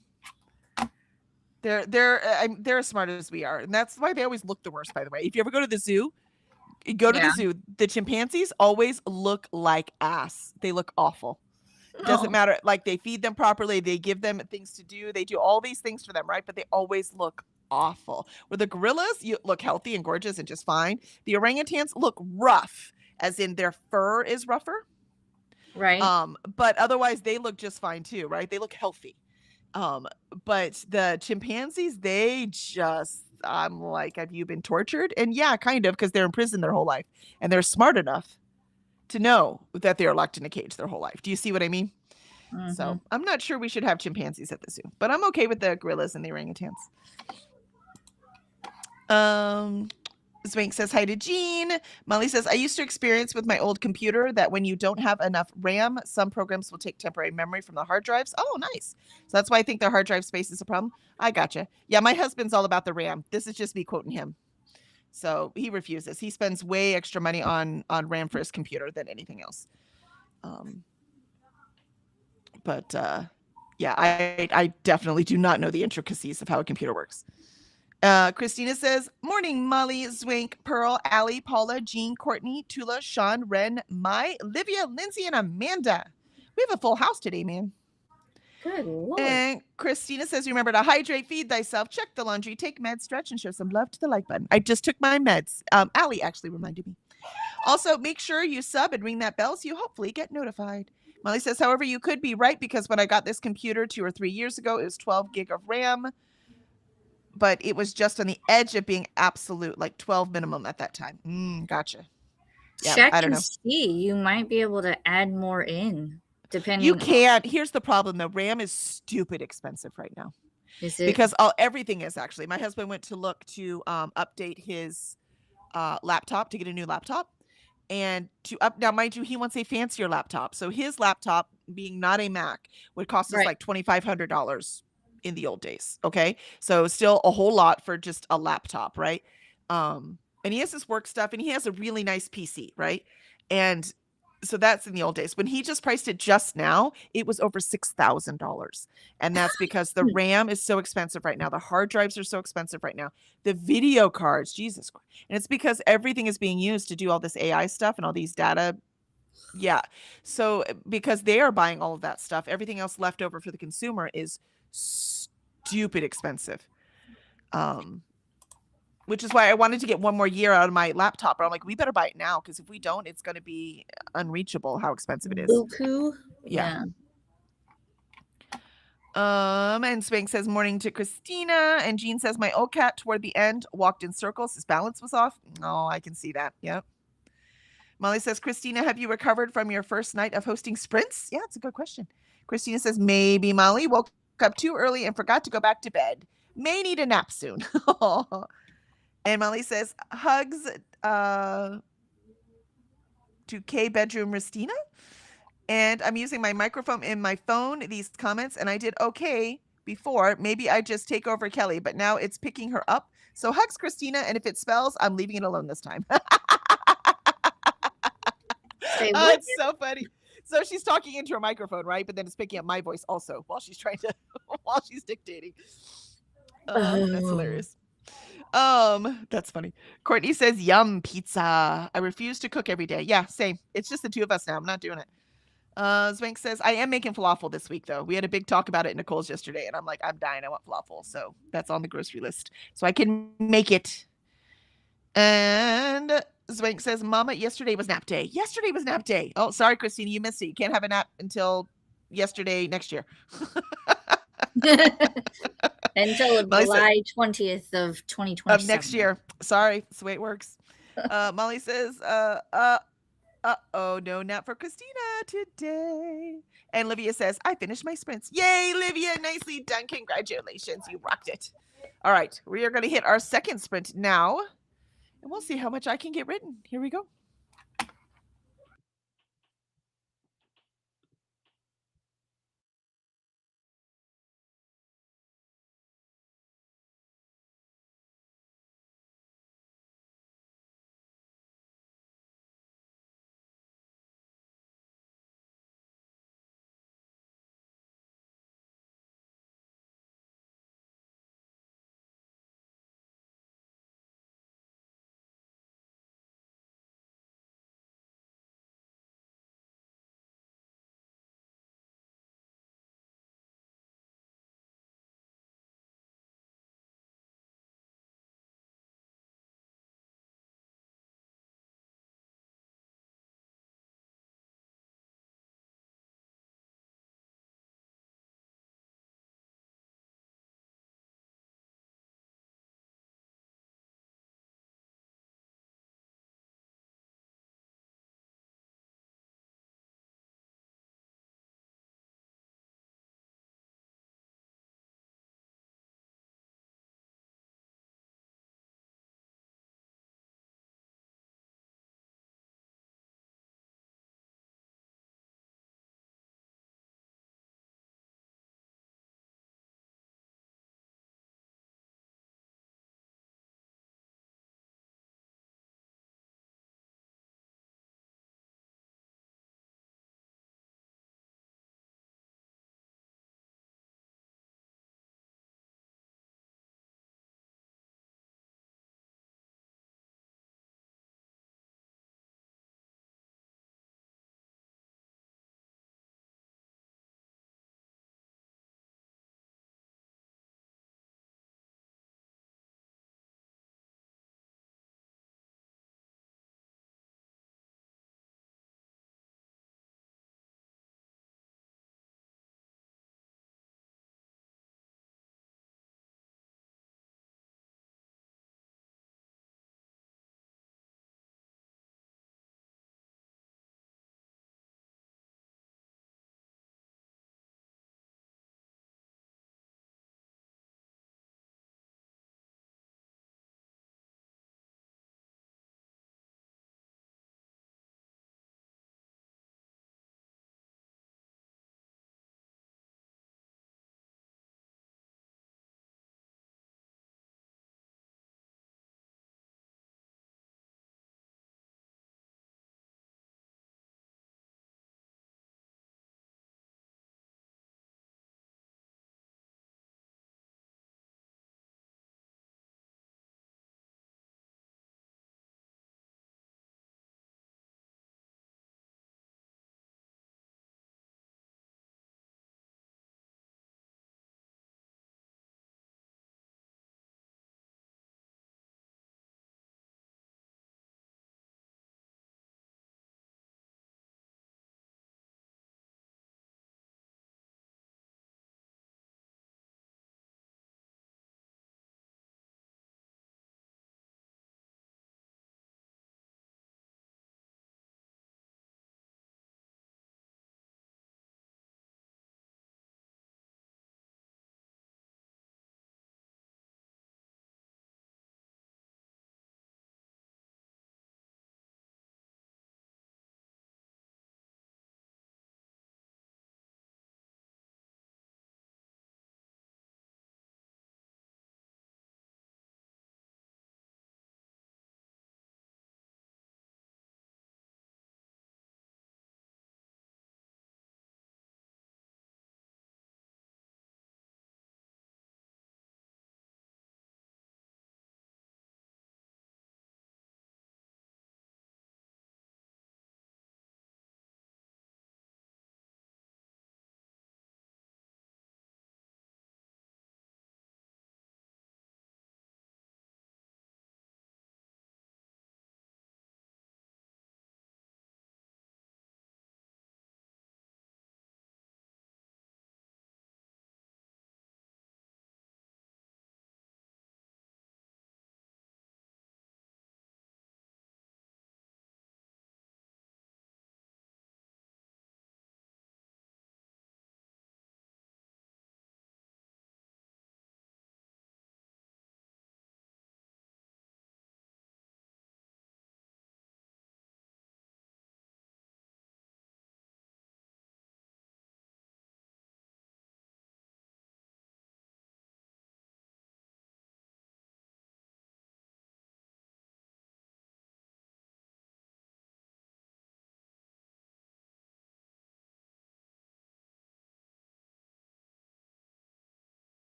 S1: They're as smart as we are, and that's why they always look the worst. By the way, if you ever go to the zoo, you go to the
S2: Yeah.
S1: zoo. The chimpanzees always look like ass. They look awful. Doesn't
S2: Oh,
S1: matter. Like they feed them properly, they give them things to do, they do all these things for them, right? But they always look awful. Where the gorillas, you look healthy and gorgeous and just fine. The orangutans look rough, as in their fur is rougher.
S2: right.
S1: But otherwise they look just fine too, right? They look healthy. Um, but the chimpanzees, they just I'm like, have you been tortured? And yeah, kind of, because they're in prison their whole life and they're smart enough to know that they're locked in a cage their whole life. Do you see what I mean?
S2: Hmm.
S1: So I'm not sure we should have chimpanzees at the zoo, but I'm okay with the gorillas and the orangutans. Swank says hi to Jean. Molly says, I used to experience with my old computer that when you don't have enough RAM, some programs will take temporary memory from the hard drives. Oh, nice. So that's why I think the hard drive space is a problem. I gotcha. Yeah, my husband's all about the RAM. This is just me quoting him. So he refuses. He spends way extra money on RAM for his computer than anything else. But yeah, I definitely do not know the intricacies of how a computer works. Christina says, morning, Molly, Zwink, Pearl, Allie, Paula, Jean, Courtney, Tula, Sean, Ren, Mai, Livia, Lindsay, and Amanda. We have a full house today, man.
S2: Good Lord.
S1: And Christina says, remember to hydrate, feed thyself, check the laundry, take meds, stretch, and show some love to the like button. I just took my meds. Allie actually reminded me. Also, make sure you sub and ring that bell so you hopefully get notified. Molly says, however, you could be right because when I got this computer 2 or 3 years ago, it was 12 gig of RAM, but it was just on the edge of being absolute, like 12 minimum at that time. Gotcha. Yeah,
S2: Check
S1: I don't
S2: and
S1: know.
S2: see. You might be able to add more in,
S1: You
S2: depending.
S1: can't. Here's the problem though. RAM is stupid expensive right now
S2: Is it
S1: because everything is actually. My husband went to look to update his laptop to get a new laptop. And to up now, mind you, he wants a fancier laptop. So his laptop, being not a Mac, would cost us
S2: right?
S1: like $2,500 in the old days. Okay, so still a whole lot for just a laptop, right? And he has his work stuff, and he has a really nice PC, right? And so that's in the old days. When he just priced it just now, it was over $6,000, and that's because the RAM is so expensive right now. The hard drives are so expensive right now. The video cards, Jesus Christ. And it's because everything is being used to do all this AI stuff and all these data. Yeah. So because they are buying all of that stuff, everything else left over for the consumer is stupid expensive. Which is why I wanted to get one more year out of my laptop. But I'm like, we better buy it now because if we don't, it's going to be unreachable how expensive it is.
S2: Buku.
S1: Yeah. And Spank says morning to Christina, and Jean says my old cat toward the end walked in circles. His balance was off. Oh, I can see that. Yep. Molly says, Christina, have you recovered from your first night of hosting sprints? Yeah, it's a good question. Christina says, maybe Molly woke up too early and forgot to go back to bed. May need a nap soon. And Molly says, hugs to K bedroom Ristina. And I'm using my microphone in my phone, these comments, and I did okay before. Maybe I just take over Kelly, but now it's picking her up. So hugs Christina, and if it spells, I'm leaving it alone this time.
S2: Say
S1: Oh,
S2: what?
S1: it's so funny. So she's talking into her microphone, right? But then it's picking up my voice also while she's trying to, while she's dictating. That's hilarious. That's funny. Courtney says, yum, pizza. I refuse to cook every day. Yeah, same. It's just the two of us now. I'm not doing it. Zwank says, I am making falafel this week, though. We had a big talk about it in Nicole's yesterday, and I'm like, I'm dying. I want falafel. So that's on the grocery list. So I can make it. And Zwank says, Mama, yesterday was nap day. Yesterday was nap day. Oh, sorry, Christina, you missed it. You can't have a nap until yesterday next year.
S2: Until July 20th of 2027.
S1: Of next year. Sorry, that's the way it works. Molly says, no nap for Christina today. And Livia says, I finished my sprints. Yay, Livia, nicely done. Congratulations, you rocked it. All right, we are going to hit our second sprint now, and we'll see how much I can get written. Here we go.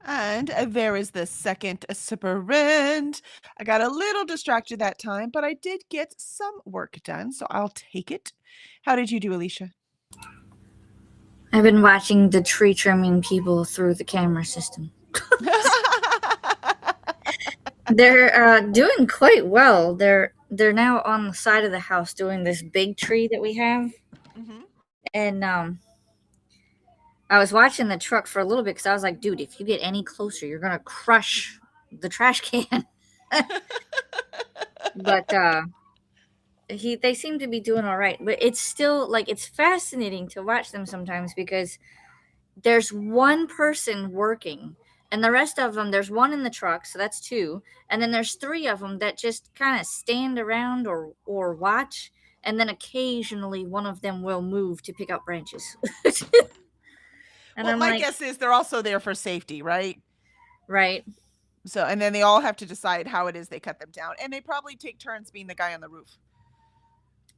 S1: And there is the second sprint. I got a little distracted that time, but I did get some work done, so I'll take it. How did you do, Alicia?
S2: I've been watching the tree trimming people through the camera system. They're doing quite well. They're now on the side of the house doing this big tree that we have,
S1: Mhm.
S2: and I was watching the truck for a little bit because I was like, dude, if you get any closer, you're gonna crush the trash can. But they seem to be doing all right. But it's still like it's fascinating to watch them sometimes because there's one person working and the rest of them there's one in the truck, so that's two, and then there's three of them that just kind of stand around or watch, and then occasionally one of them will move to pick up branches. And
S1: Well,
S2: I'm
S1: my
S2: like,
S1: guess is they're also there for safety, right?
S2: right.
S1: So, and then they all have to decide how it is they cut them down, and they probably take turns being the guy on the roof.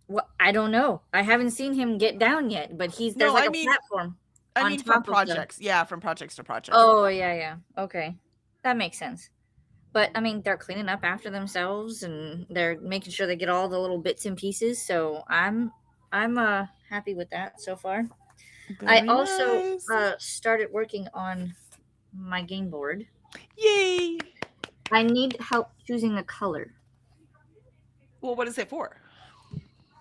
S2: Well, I don't know. I haven't seen him get down yet, but there's
S1: No,
S2: like
S1: I
S2: a
S1: mean,
S2: platform on
S1: from
S2: top of the.
S1: projects. Yeah, from projects to projects.
S2: Oh yeah. Okay, that makes sense. But I mean, they're cleaning up after themselves and they're making sure they get all the little bits and pieces. So I'm happy with that so far. I
S1: Very
S2: also
S1: nice.
S2: started working on my game board.
S1: Yay!
S2: I need help choosing a color.
S1: Well, what is it for?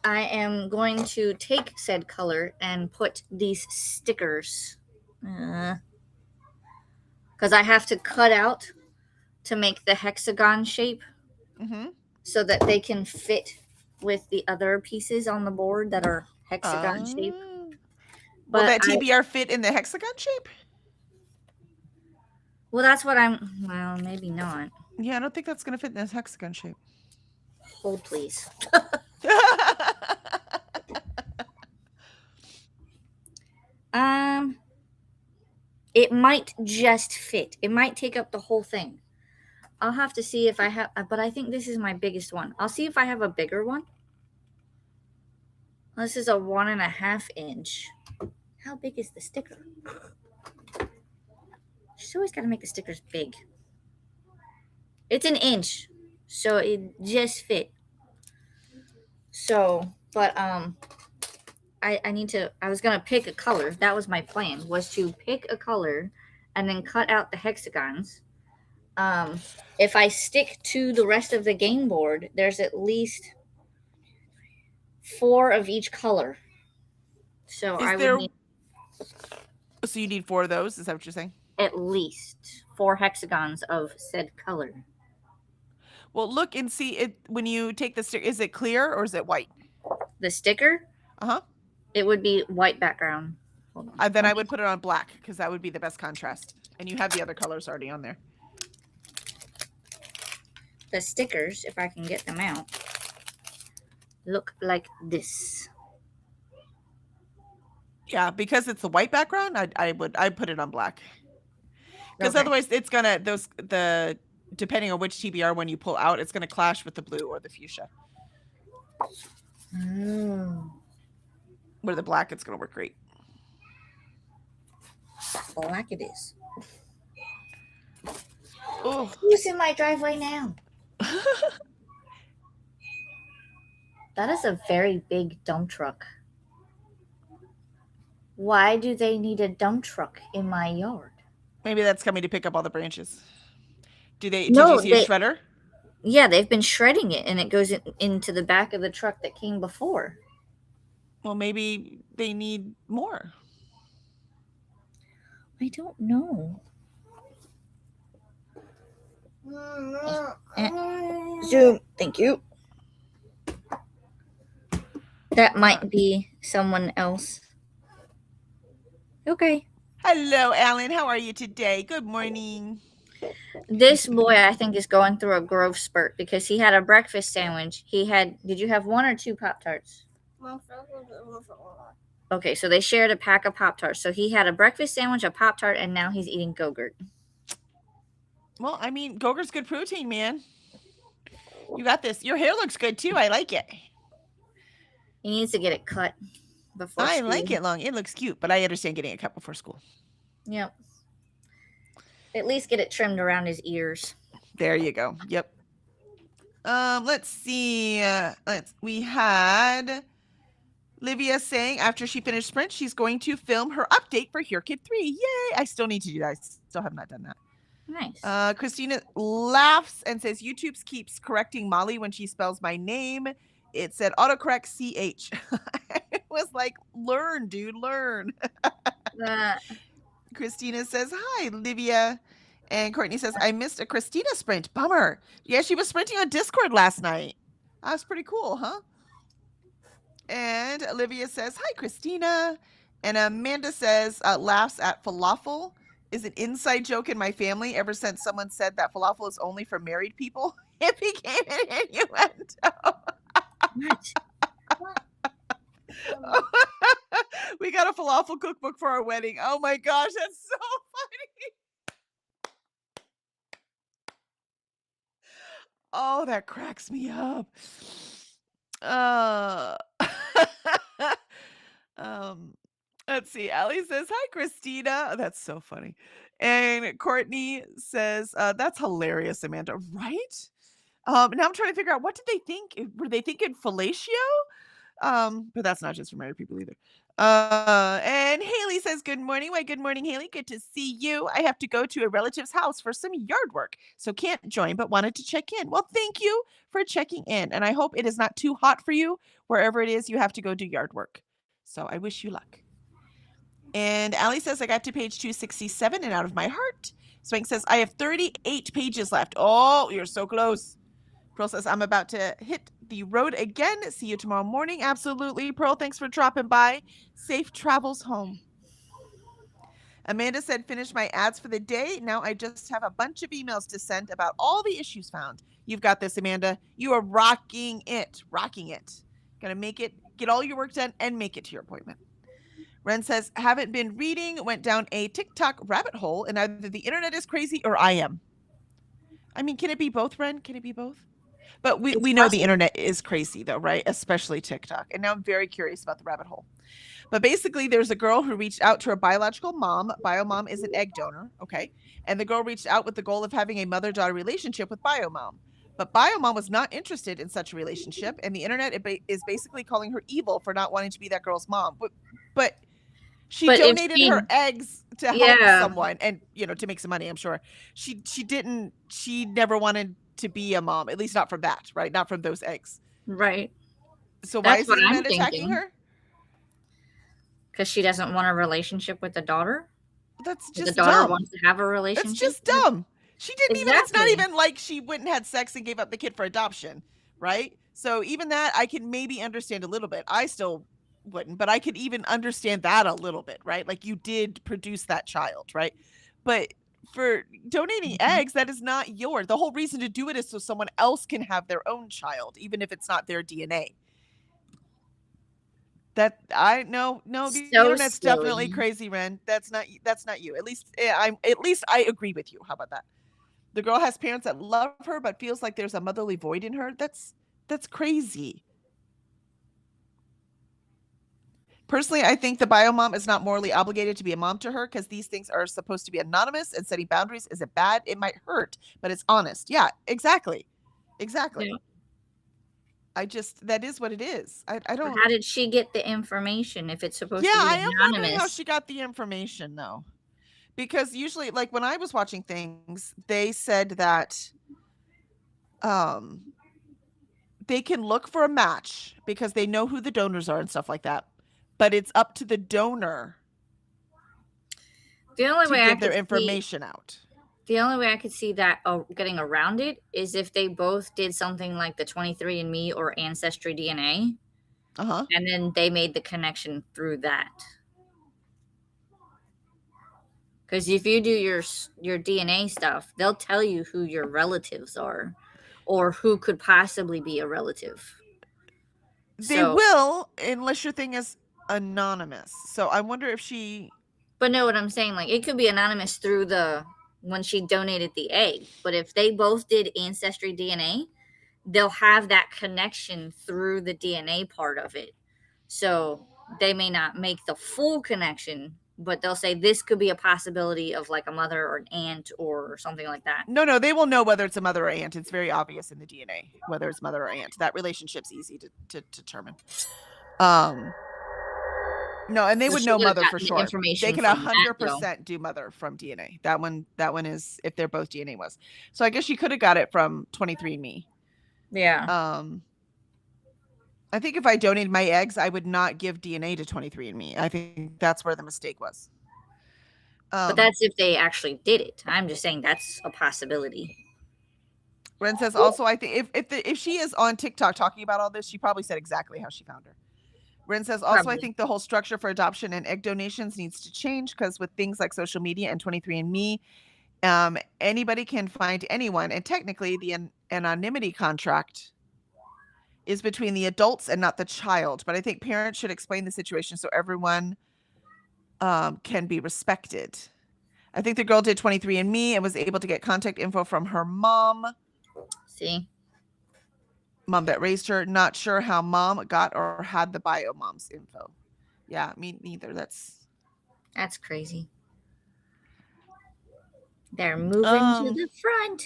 S2: I am going to take said color and put these stickers because I have to cut out to make the hexagon shape
S1: Mm-hmm.
S2: so that they can fit with the other pieces on the board that are hexagon shape.
S1: Will that TBR fit in the hexagon shape?
S2: Well, that's what well, maybe not.
S1: Yeah, I don't think that's going to fit in this hexagon shape.
S2: Hold, please. It might just fit. It might take up the whole thing. I'll have to see if I have, but I think this is my biggest one. I'll see if I have a bigger one. This is a 1.5 inch. How big is the sticker? She's always got to make the stickers big. It's an inch, so it just fit. So, but I need to. I was gonna pick a color. That was my plan. Was to pick a color, and then cut out the hexagons. If I stick to the rest of the game board, there's at least 4 of each color. So I would need.
S1: So you need 4 of those? Is that what you're saying?
S2: At least 4 hexagons of said color.
S1: Well, look and see it when you take the sticker. Is it clear or is it white?
S2: The sticker?
S1: Uh-huh.
S2: It would be white background.
S1: Then I would put it on black because that would be the best contrast. And you have the other colors already on there.
S2: The stickers, if I can get them out, look like this.
S1: Yeah, because it's the white background, I'd put it on black. Because
S2: Okay.
S1: otherwise it's gonna depending on which TBR one you pull out, it's gonna clash with the blue or the fuchsia. Where the black, it's gonna work great.
S2: Black it is.
S1: Oh,
S2: Who's in my driveway now? That is a very big dump truck. Why do they need a dump truck in my yard?
S1: Maybe that's coming to pick up all the branches. Did
S2: No,
S1: you see a shredder?
S2: Yeah, they've been shredding it, and it goes into the back of the truck that came before.
S1: Well, maybe they need more.
S2: I don't know. Zoom. Thank you. That might be someone else. Okay.
S1: Hello, Alan. How are you today? Good morning.
S2: This boy, I think, is going through a growth spurt because he had a breakfast sandwich. Did you have 1 or 2 Pop-Tarts? Okay, so they shared a pack of Pop-Tarts. So he had a breakfast sandwich, a Pop-Tart, and now he's eating Go-Gurt.
S1: Well, I mean, Go-Gurt's good protein, man. You got this. Your hair looks good, too. I like it.
S2: He needs to get it cut before school.
S1: I like it long. It looks cute, but I understand getting it cut before school.
S2: Yep. At least get it trimmed around his ears.
S1: There you go. Yep. Let's see. We had Livia saying after she finished Sprint, she's going to film her update for Here Kid 3. Yay! I still need to do that. I still have not done that.
S2: Nice.
S1: Christina laughs and says YouTube keeps correcting Molly when she spells my name. It said autocorrect CH. It was like, learn, dude, learn. Christina says, hi, Livia. And Courtney says, I missed a Christina sprint. Bummer. Yeah, she was sprinting on Discord last night. That was pretty cool, huh? And Olivia says, hi, Christina. And Amanda says, laughs at falafel is an inside joke in my family ever since someone said that falafel is only for married people. It became an innuendo.
S2: What?
S1: We got a falafel cookbook for our wedding. Oh my gosh, that's so funny. Oh, that cracks me up. Let's see. Allie says, hi, Christina. That's so funny. And Courtney says, that's hilarious, Amanda. Right? Now I'm trying to figure out, what did they think? Were they thinking fellatio? But that's not just for married people either. And Haley says, good morning. Why, good morning, Haley. Good to see you. I have to go to a relative's house for some yard work, so can't join, but wanted to check in. Well, thank you for checking in. And I hope it is not too hot for you wherever it is you have to go do yard work. So I wish you luck. And Allie says, I got to page 267 and out of my heart. Swank says, I have 38 pages left. Oh, you're so close. Pearl says, I'm about to hit the road again. See you tomorrow morning. Absolutely. Pearl, thanks for dropping by. Safe travels home. Amanda said, finish my ads for the day. Now I just have a bunch of emails to send about all the issues found. You've got this, Amanda. You are rocking it. Rocking it. Gonna make it, get all your work done and make it to your appointment. Ren says, haven't been reading, went down a TikTok rabbit hole, and either the internet is crazy or I am. I mean, can it be both, Ren? Can it be both? But we know the internet is crazy, though, right? Especially TikTok. And now I'm very curious about the rabbit hole. But basically, there's a girl who reached out to her biological mom. Biomom is an egg donor, okay? And the girl reached out with the goal of having a mother-daughter relationship with Biomom. But Biomom was not interested in such a relationship, and the internet is basically calling her evil for not wanting to be that girl's mom. But she donated her eggs to help someone and, to make some money, I'm sure. She never wanted to be a mom, at least not from that, right? Not from those eggs.
S2: Right.
S1: So why is the internet attacking her?
S2: Because she doesn't want a relationship with the daughter?
S1: That's just
S2: the daughter
S1: dumb.
S2: wants to have a relationship?
S1: That's just dumb. She didn't even, it's not even like she went and had sex and gave up the kid for adoption, right? So even that I can maybe understand a little bit. I still wouldn't, but I could even understand that a little bit, right? Like you did produce that child, right? But for donating eggs, that is not yours. The whole reason to do it is so someone else can have their own child, even if it's not their DNA. The internet's definitely crazy, Ren. That's not you. At least I agree with you. How about that? The girl has parents that love her, but feels like there's a motherly void in her. That's crazy. Personally, I think the biomom is not morally obligated to be a mom to her because these things are supposed to be anonymous, and setting boundaries isn't bad. It might hurt, but it's honest. Yeah, exactly. Yeah. That is what it is. I don't.
S2: How did she get the information if it's supposed to be anonymous? Yeah, I am wondering
S1: how she got the information though. Because usually, like when I was watching things, they said that they can look for a match because they know who the donors are and stuff like that. But it's up to the donor
S2: to
S1: give their information out.
S2: The only way I could see that getting around it is if they both did something like the 23andMe or Ancestry DNA. And then they made the connection through that. Because if you do your DNA stuff, they'll tell you who your relatives are or who could possibly be a relative.
S1: They will, unless your thing is anonymous. So I wonder if she...
S2: But no, what I'm saying, like it could be anonymous through when she donated the egg. But if they both did Ancestry DNA, they'll have that connection through the DNA part of it. So they may not make the full connection, but they'll say this could be a possibility of like a mother or an aunt or something like that.
S1: No, they will know whether it's a mother or aunt. It's very obvious in the DNA whether it's mother or aunt. That relationship's easy to determine. No, and they
S2: So
S1: would
S2: she
S1: know
S2: would have
S1: mother for
S2: gotten the
S1: sure. They
S2: information
S1: can
S2: from that, though.
S1: 100% do mother from DNA. That one is if they're both DNA was. So I guess she could have got it from 23andMe.
S2: Yeah.
S1: I think if I donated my eggs, I would not give DNA to 23andMe. I think that's where the mistake was.
S2: But that's if they actually did it. I'm just saying that's a possibility.
S1: Ren says also, I think if she is on TikTok talking about all this, she probably said exactly how she found her. Ren says also,
S2: Probably.
S1: I think the whole structure for adoption and egg donations needs to change because with things like social media and 23andMe, anybody can find anyone, and technically the anonymity contract is between the adults and not the child. But I think parents should explain the situation so everyone can be respected. I think the girl did 23andMe and was able to get contact info from her mom.
S2: See?
S1: Mom that raised her. Not sure how mom got or had the bio mom's info. Yeah, me neither. That's
S2: crazy. They're moving to the front.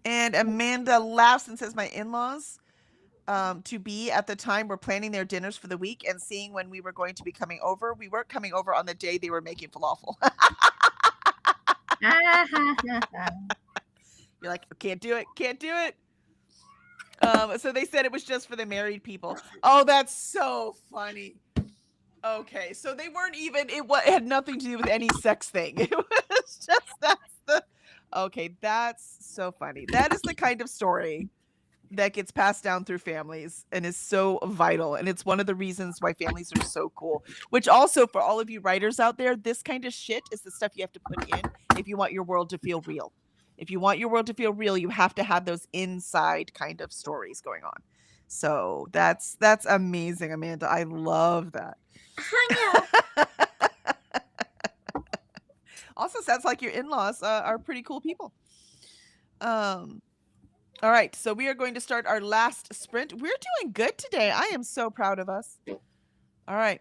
S1: And Amanda laughs and says, my in-laws to be at the time were planning their dinners for the week and seeing when we were going to be coming over. We weren't coming over on the day they were making falafel. You're like, can't do it. So they said it was just for the married people. Oh, that's so funny. Okay, so they weren't even, it had nothing to do with any sex thing. It was just, okay, that's so funny. That is the kind of story that gets passed down through families and is so vital. And it's one of the reasons why families are so cool, which also for all of you writers out there, this kind of shit is the stuff you have to put in if you want your world to feel real. If you want your world to feel real, you have to have those inside kind of stories going on. So that's amazing, Amanda. I love that. Also sounds like your in-laws are pretty cool people. All right, so we are going to start our last sprint. We're doing good today. I am so proud of us. All right.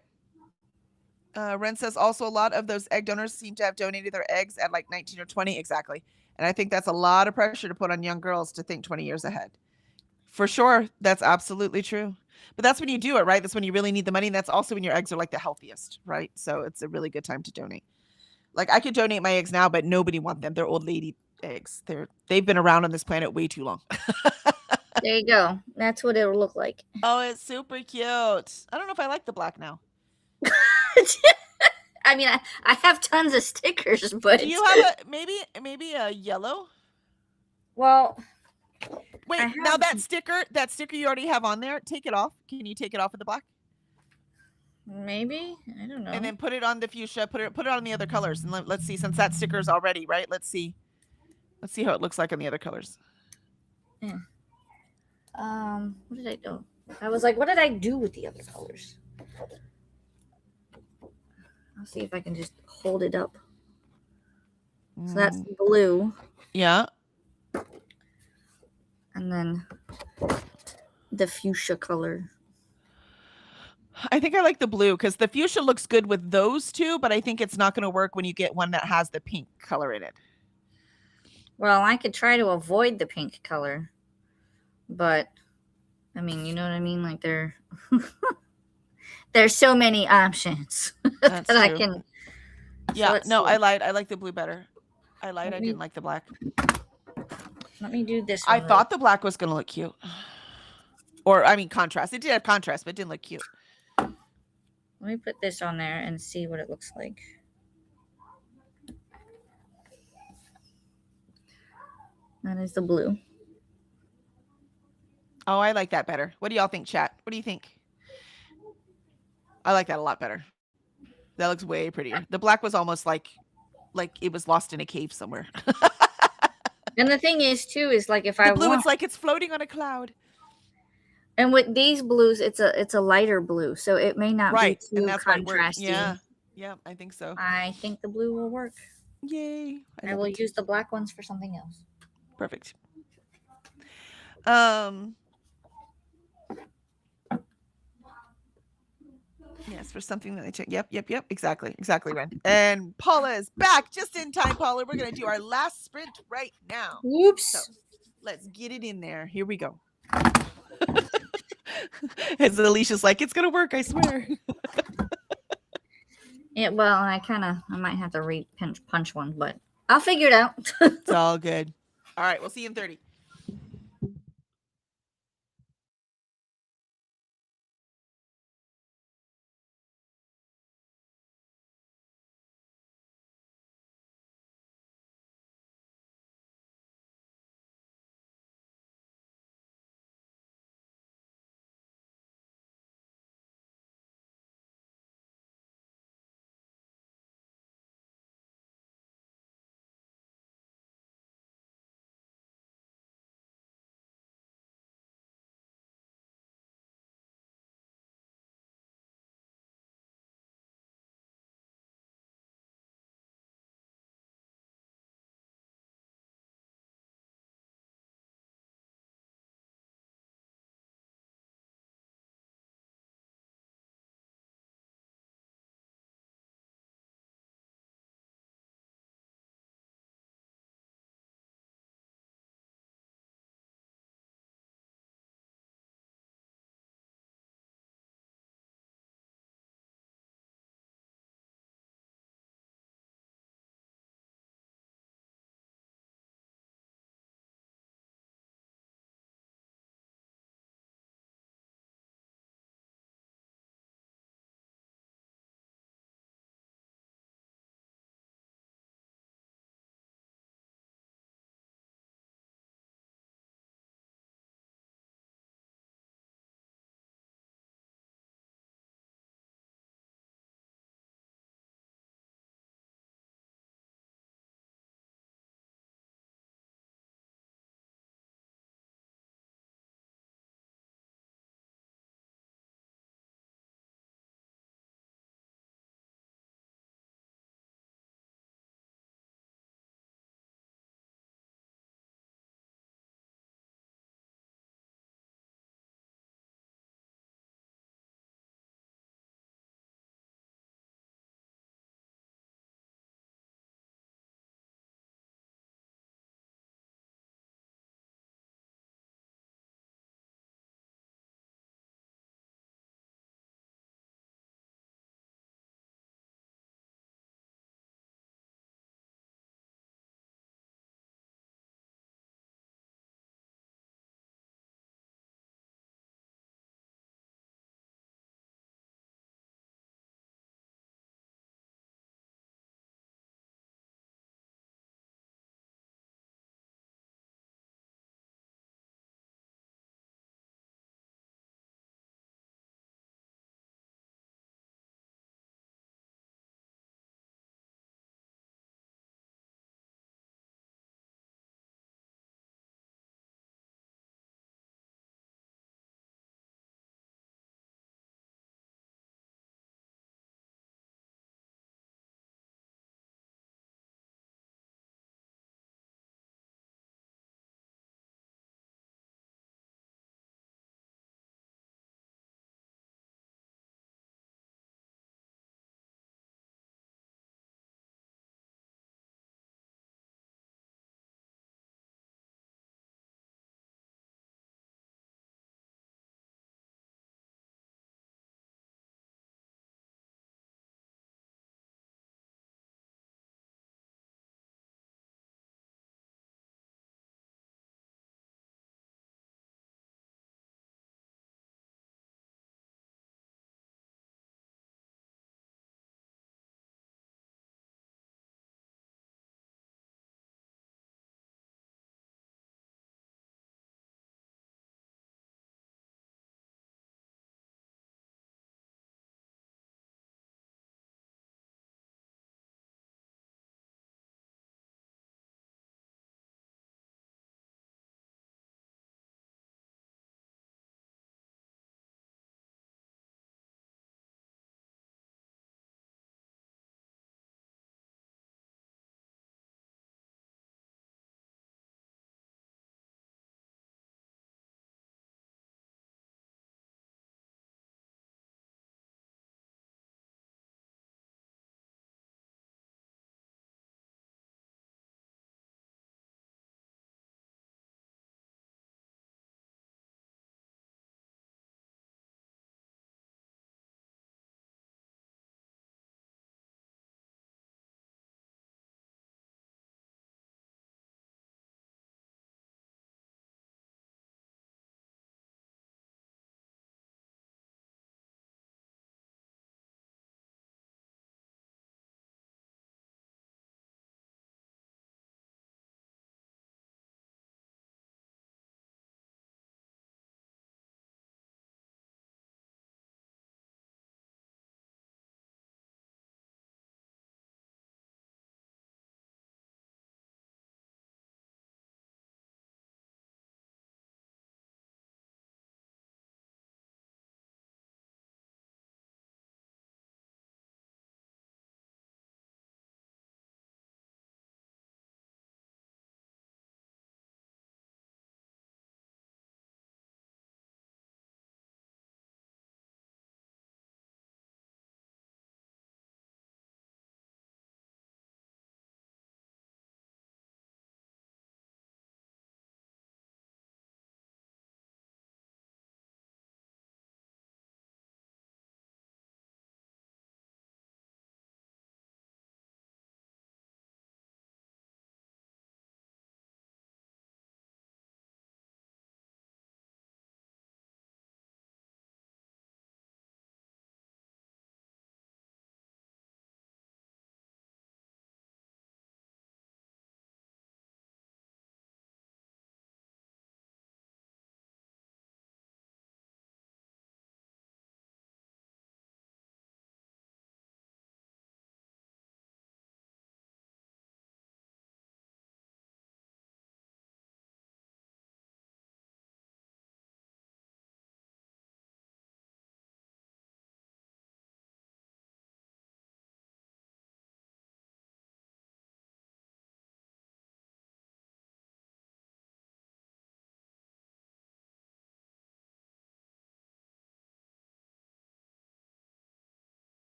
S1: Ren says also a lot of those egg donors seem to have donated their eggs at like 19 or 20. Exactly. And I think that's a lot of pressure to put on young girls to think 20 years ahead. For sure. That's absolutely true. But that's when you do it, right? That's when you really need the money. And that's also when your eggs are like the healthiest, right? So it's a really good time to donate. Like I could donate my eggs now, but nobody wants them. They're old lady eggs. They've been around on this planet way too long.
S2: There you go. That's what it'll look like.
S1: Oh, it's super cute. I don't know if I like the black now.
S2: I mean, I have tons of stickers, but
S1: do you have a maybe a yellow?
S2: Well,
S1: wait. Now that sticker you already have on there, take it off. Can you take it off of the black?
S2: Maybe, I don't know.
S1: And then put it on the fuchsia. Put it on the other colors, and let's see. Since that sticker is already right, let's see how it looks like on the other colors.
S2: Yeah. What did I do? I was like, what did I do with the other colors? I'll see if I can just hold it up. So that's blue.
S1: Yeah.
S2: And then the fuchsia color.
S1: I think I like the blue because the fuchsia looks good with those two, but I think it's not going to work when you get one that has the pink color in it.
S2: Well, I could try to avoid the pink color, but I mean, you know what I mean? Like there's so many options that I can.
S1: Yeah, so no, I lied. I like the blue better. I lied. I didn't like the black.
S2: Let me do this
S1: one. I thought the black was going to look cute. Or, I mean, contrast. It did have contrast, but it didn't look cute.
S2: Let me put this on there and see what it looks like. That is the blue.
S1: Oh, I like that better. What do y'all think, chat? What do you think? I like that a lot better. That looks way prettier. The black was almost like it was lost in a cave somewhere.
S2: And the thing is, too, is like if
S1: the blue, it's like it's floating on a cloud.
S2: And with these blues, it's a lighter blue, so it may not be too
S1: and that's
S2: contrasty.
S1: Yeah, I think so.
S2: I think the blue will work.
S1: Yay!
S2: I will use the black ones for something else.
S1: Perfect. Yes, for something that they took. Yep, exactly, Ren. And Paula is back just in time. Paula, we're gonna do our last sprint right now. So
S2: Whoops.
S1: let's get it in there. Here we go. As Alicia's like, it's gonna work, I swear.
S2: Yeah, well, I might have to punch one, but I'll figure it out.
S1: It's all good. All right, we'll see you in 30.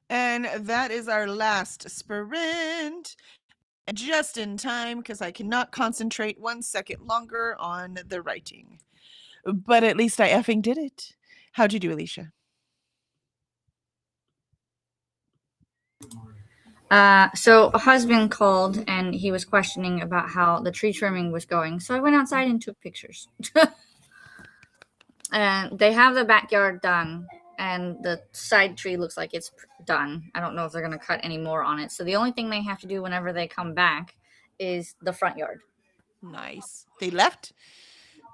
S1: And that is our last sprint. Just in time, because I cannot concentrate 1 second longer on the writing. But at least I effing did it. How'd you do, Alicia?
S2: So a husband called and he was questioning about how the tree trimming was going. So I went outside and took pictures. And they have the backyard done, and the side tree looks like it's done. I don't know if they're going to cut any more on it. So the only thing they have to do whenever they come back is the front yard.
S1: Nice. They left?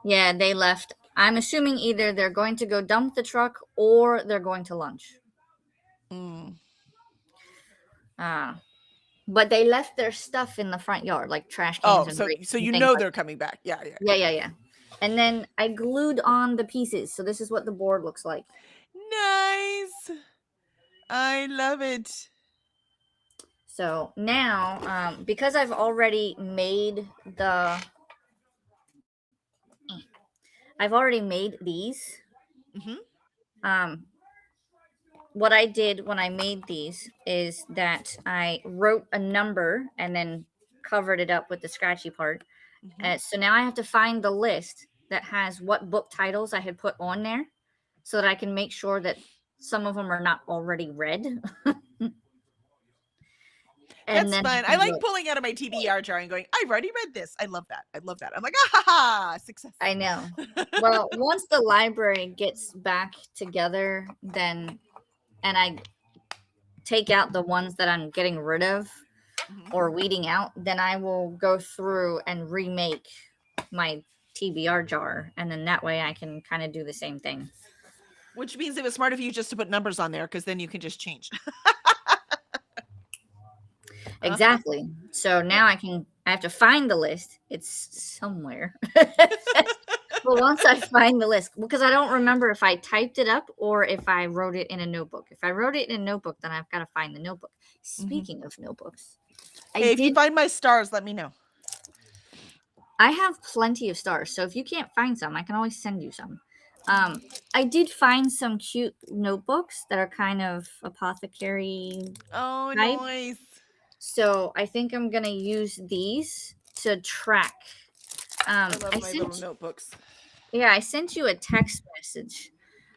S2: Yeah, they left. I'm assuming either they're going to go dump the truck or they're going to lunch.
S1: Mm.
S2: But they left their stuff in the front yard, like trash cans.
S1: Oh,
S2: and
S1: so
S2: rakes
S1: so
S2: and
S1: you
S2: things
S1: know
S2: like
S1: they're coming back. Yeah.
S2: Yeah. And then I glued on the pieces. So this is what the board looks like.
S1: Nice. I love it.
S2: So now, because I've already made these.
S1: Mm-hmm.
S2: What I did when I made these is that I wrote a number and then covered it up with the scratchy part.
S1: Mm-hmm.
S2: So now I have to find the list that has what book titles I had put on there so that I can make sure that some of them are not already read.
S1: That's fun. I like pulling out of my TBR jar and going, I've already read this. I love that. I'm like, ah ha ha, success.
S2: I know. Well, once the library gets back together, and I take out the ones that I'm getting rid of or weeding out, then I will go through and remake my TBR jar. And then that way I can kind of do the same thing.
S1: Which means it was smart of you just to put numbers on there, because then you can just change.
S2: Exactly. So now I have to find the list. It's somewhere. Well, once I find the list, because I don't remember if I typed it up or if I wrote it in a notebook. If I wrote it in a notebook, then I've got to find the notebook. Speaking of notebooks,
S1: if you find my stars, let me know.
S2: I have plenty of stars, so if you can't find some, I can always send you some. I did find some cute notebooks that are kind of apothecary.
S1: Oh,
S2: type.
S1: nice.
S2: So I think I'm gonna use these to track.
S1: I love my little notebooks.
S2: Yeah, I sent you a text message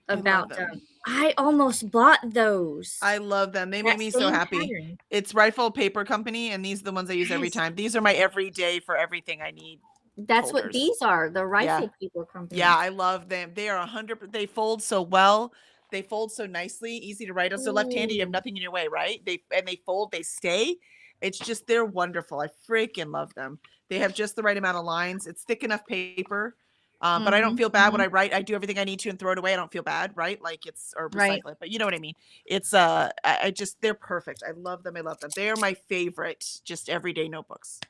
S2: about them. I almost bought those.
S1: I love them. They make me so happy. Pattern. It's Rifle Paper Company, and these are the ones I use every time. These are my everyday for everything I need.
S2: That's folders. What these are, the Rifle Paper Company.
S1: Yeah, I love them. They are 100%. They fold so well. They fold so nicely, easy to write on. So left-handed, you have nothing in your way, right? They fold, they stay. It's just, they're wonderful. I freaking love them. They have just the right amount of lines. It's thick enough paper. But I don't feel bad when I write. I do everything I need to and throw it away. I don't feel bad, right? Like it's, or recycle it, but you know what I mean? It's, I just, they're perfect. I love them. I love them. They are my favorite, just everyday notebooks.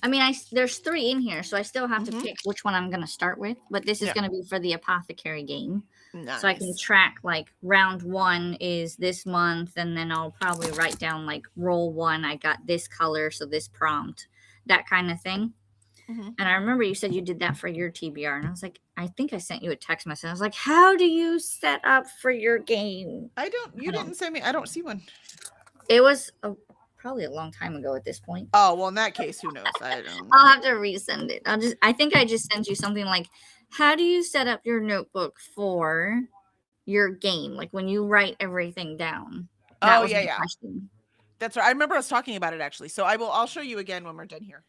S2: I mean, there's 3 in here, so I still have to pick which one I'm going to start with, but this is going to be for the apothecary game. Nice. So I can track like round 1 is this month, and then I'll probably write down like roll 1. I got this color, so this prompt, that kind of thing. And I remember you said you did that for your TBR, and I was like, I think I sent you a text message. I was like, how do you set up for your game?
S1: You didn't send me. I don't see one.
S2: It was probably a long time ago at this point.
S1: Oh, well, in that case, who knows? I don't know.
S2: I'll have to resend it. I think I just sent you something like, how do you set up your notebook for your game? Like when you write everything down.
S1: That yeah. Question. That's right. I remember us talking about it actually. So I'll show you again when we're done here.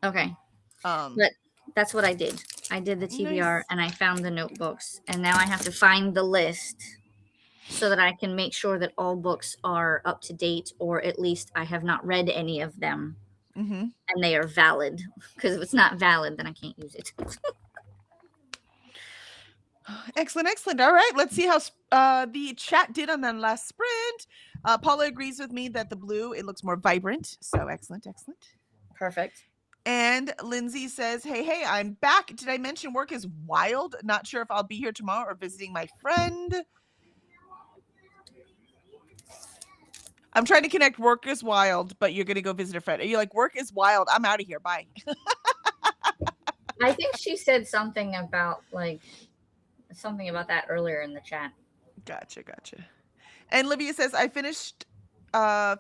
S2: Okay. But that's what I did. I did the TBR and I found the notebooks, and now I have to find the list so that I can make sure that all books are up to date, or at least I have not read any of them and they are valid, because if it's not valid, then I can't use it.
S1: Excellent. All right, let's see how the chat did on that last sprint. Paula agrees with me that the blue, it looks more vibrant. So excellent.
S2: Perfect.
S1: And Lindsay says, hey, I'm back. Did I mention work is wild? Not sure if I'll be here tomorrow or visiting my friend. I'm trying to connect work is wild, but you're going to go visit a friend. Are you like, work is wild? I'm out of here. Bye.
S2: I think she said something about that earlier in the chat.
S1: Gotcha. And Livia says, I finished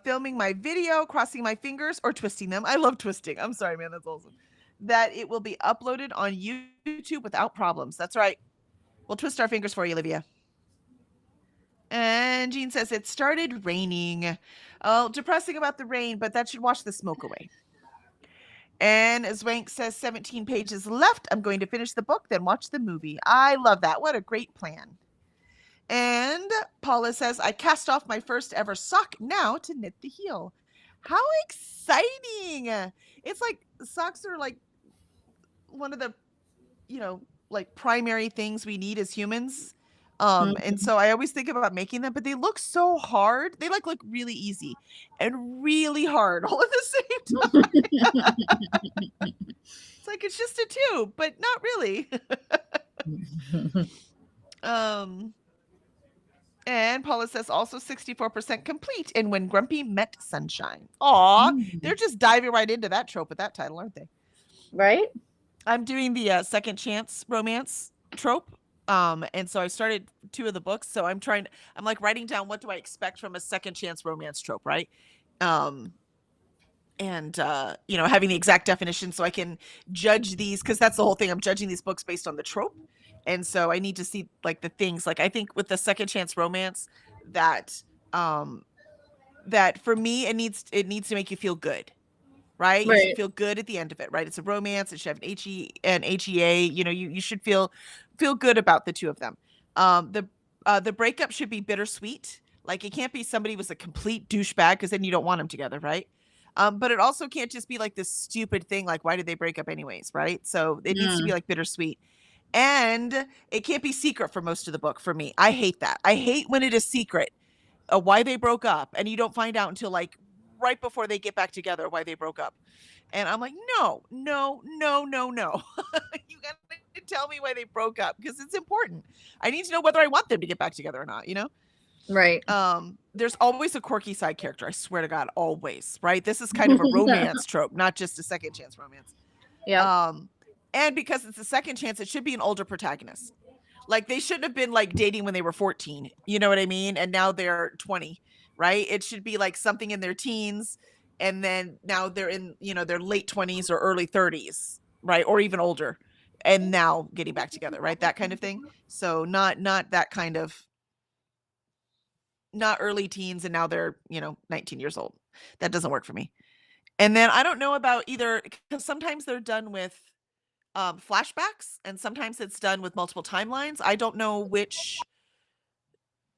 S1: filming my video, crossing my fingers, or twisting them. I love twisting. I'm sorry, man. That's awesome. That it will be uploaded on YouTube without problems. That's right. We'll twist our fingers for you, Olivia. And Jean says it started raining. Oh, depressing about the rain, but that should wash the smoke away. And Zwank says 17 pages left. I'm going to finish the book, then watch the movie. I love that. What a great plan. And Paula says, I cast off my first ever sock now to knit the heel. How exciting. It's like socks are like one of the, like primary things we need as humans. And so I always think about making them, but they look so hard. They look really easy and really hard all at the same time. It's like it's just a tube, but not really. And Paula says also 64% complete in When Grumpy Met Sunshine. Aw, they're just diving right into that trope with that title, aren't they?
S2: Right?
S1: I'm doing the second chance romance trope. And so I started 2 of the books. So I'm like writing down what do I expect from a second chance romance trope, right? And having the exact definition so I can judge these, because that's the whole thing. I'm judging these books based on the trope. And so I need to see like the things, like I think with the second chance romance that that for me it needs to make you feel good, right? You should feel good at the end of it, right? It's a romance. It should have an HEA. You should feel good about the 2 of them. The breakup should be bittersweet. Like it can't be somebody was a complete douchebag, because then you don't want them together, right? But it also can't just be like this stupid thing, like why did they break up anyways, right? So it needs to be like bittersweet. And it can't be secret for most of the book for me. I hate that. I hate when it is secret why they broke up and you don't find out until like right before they get back together why they broke up. And I'm like, no. You gotta tell me why they broke up, because it's important. I need to know whether I want them to get back together or not,
S2: Right.
S1: There's always a quirky side character. I swear to God, always, right? This is kind of a romance trope, not just a second chance romance.
S2: Yeah.
S1: And because it's a second chance, it should be an older protagonist. Like they shouldn't have been like dating when they were 14. You know what I mean? And now they're 20, right? It should be like something in their teens. And then now they're in, their late 20s or early 30s, right? Or even older. And now getting back together, right? That kind of thing. So not that kind of, not early teens and now they're, 19 years old. That doesn't work for me. And then I don't know about either, because sometimes they're done with flashbacks and sometimes it's done with multiple timelines. I don't know which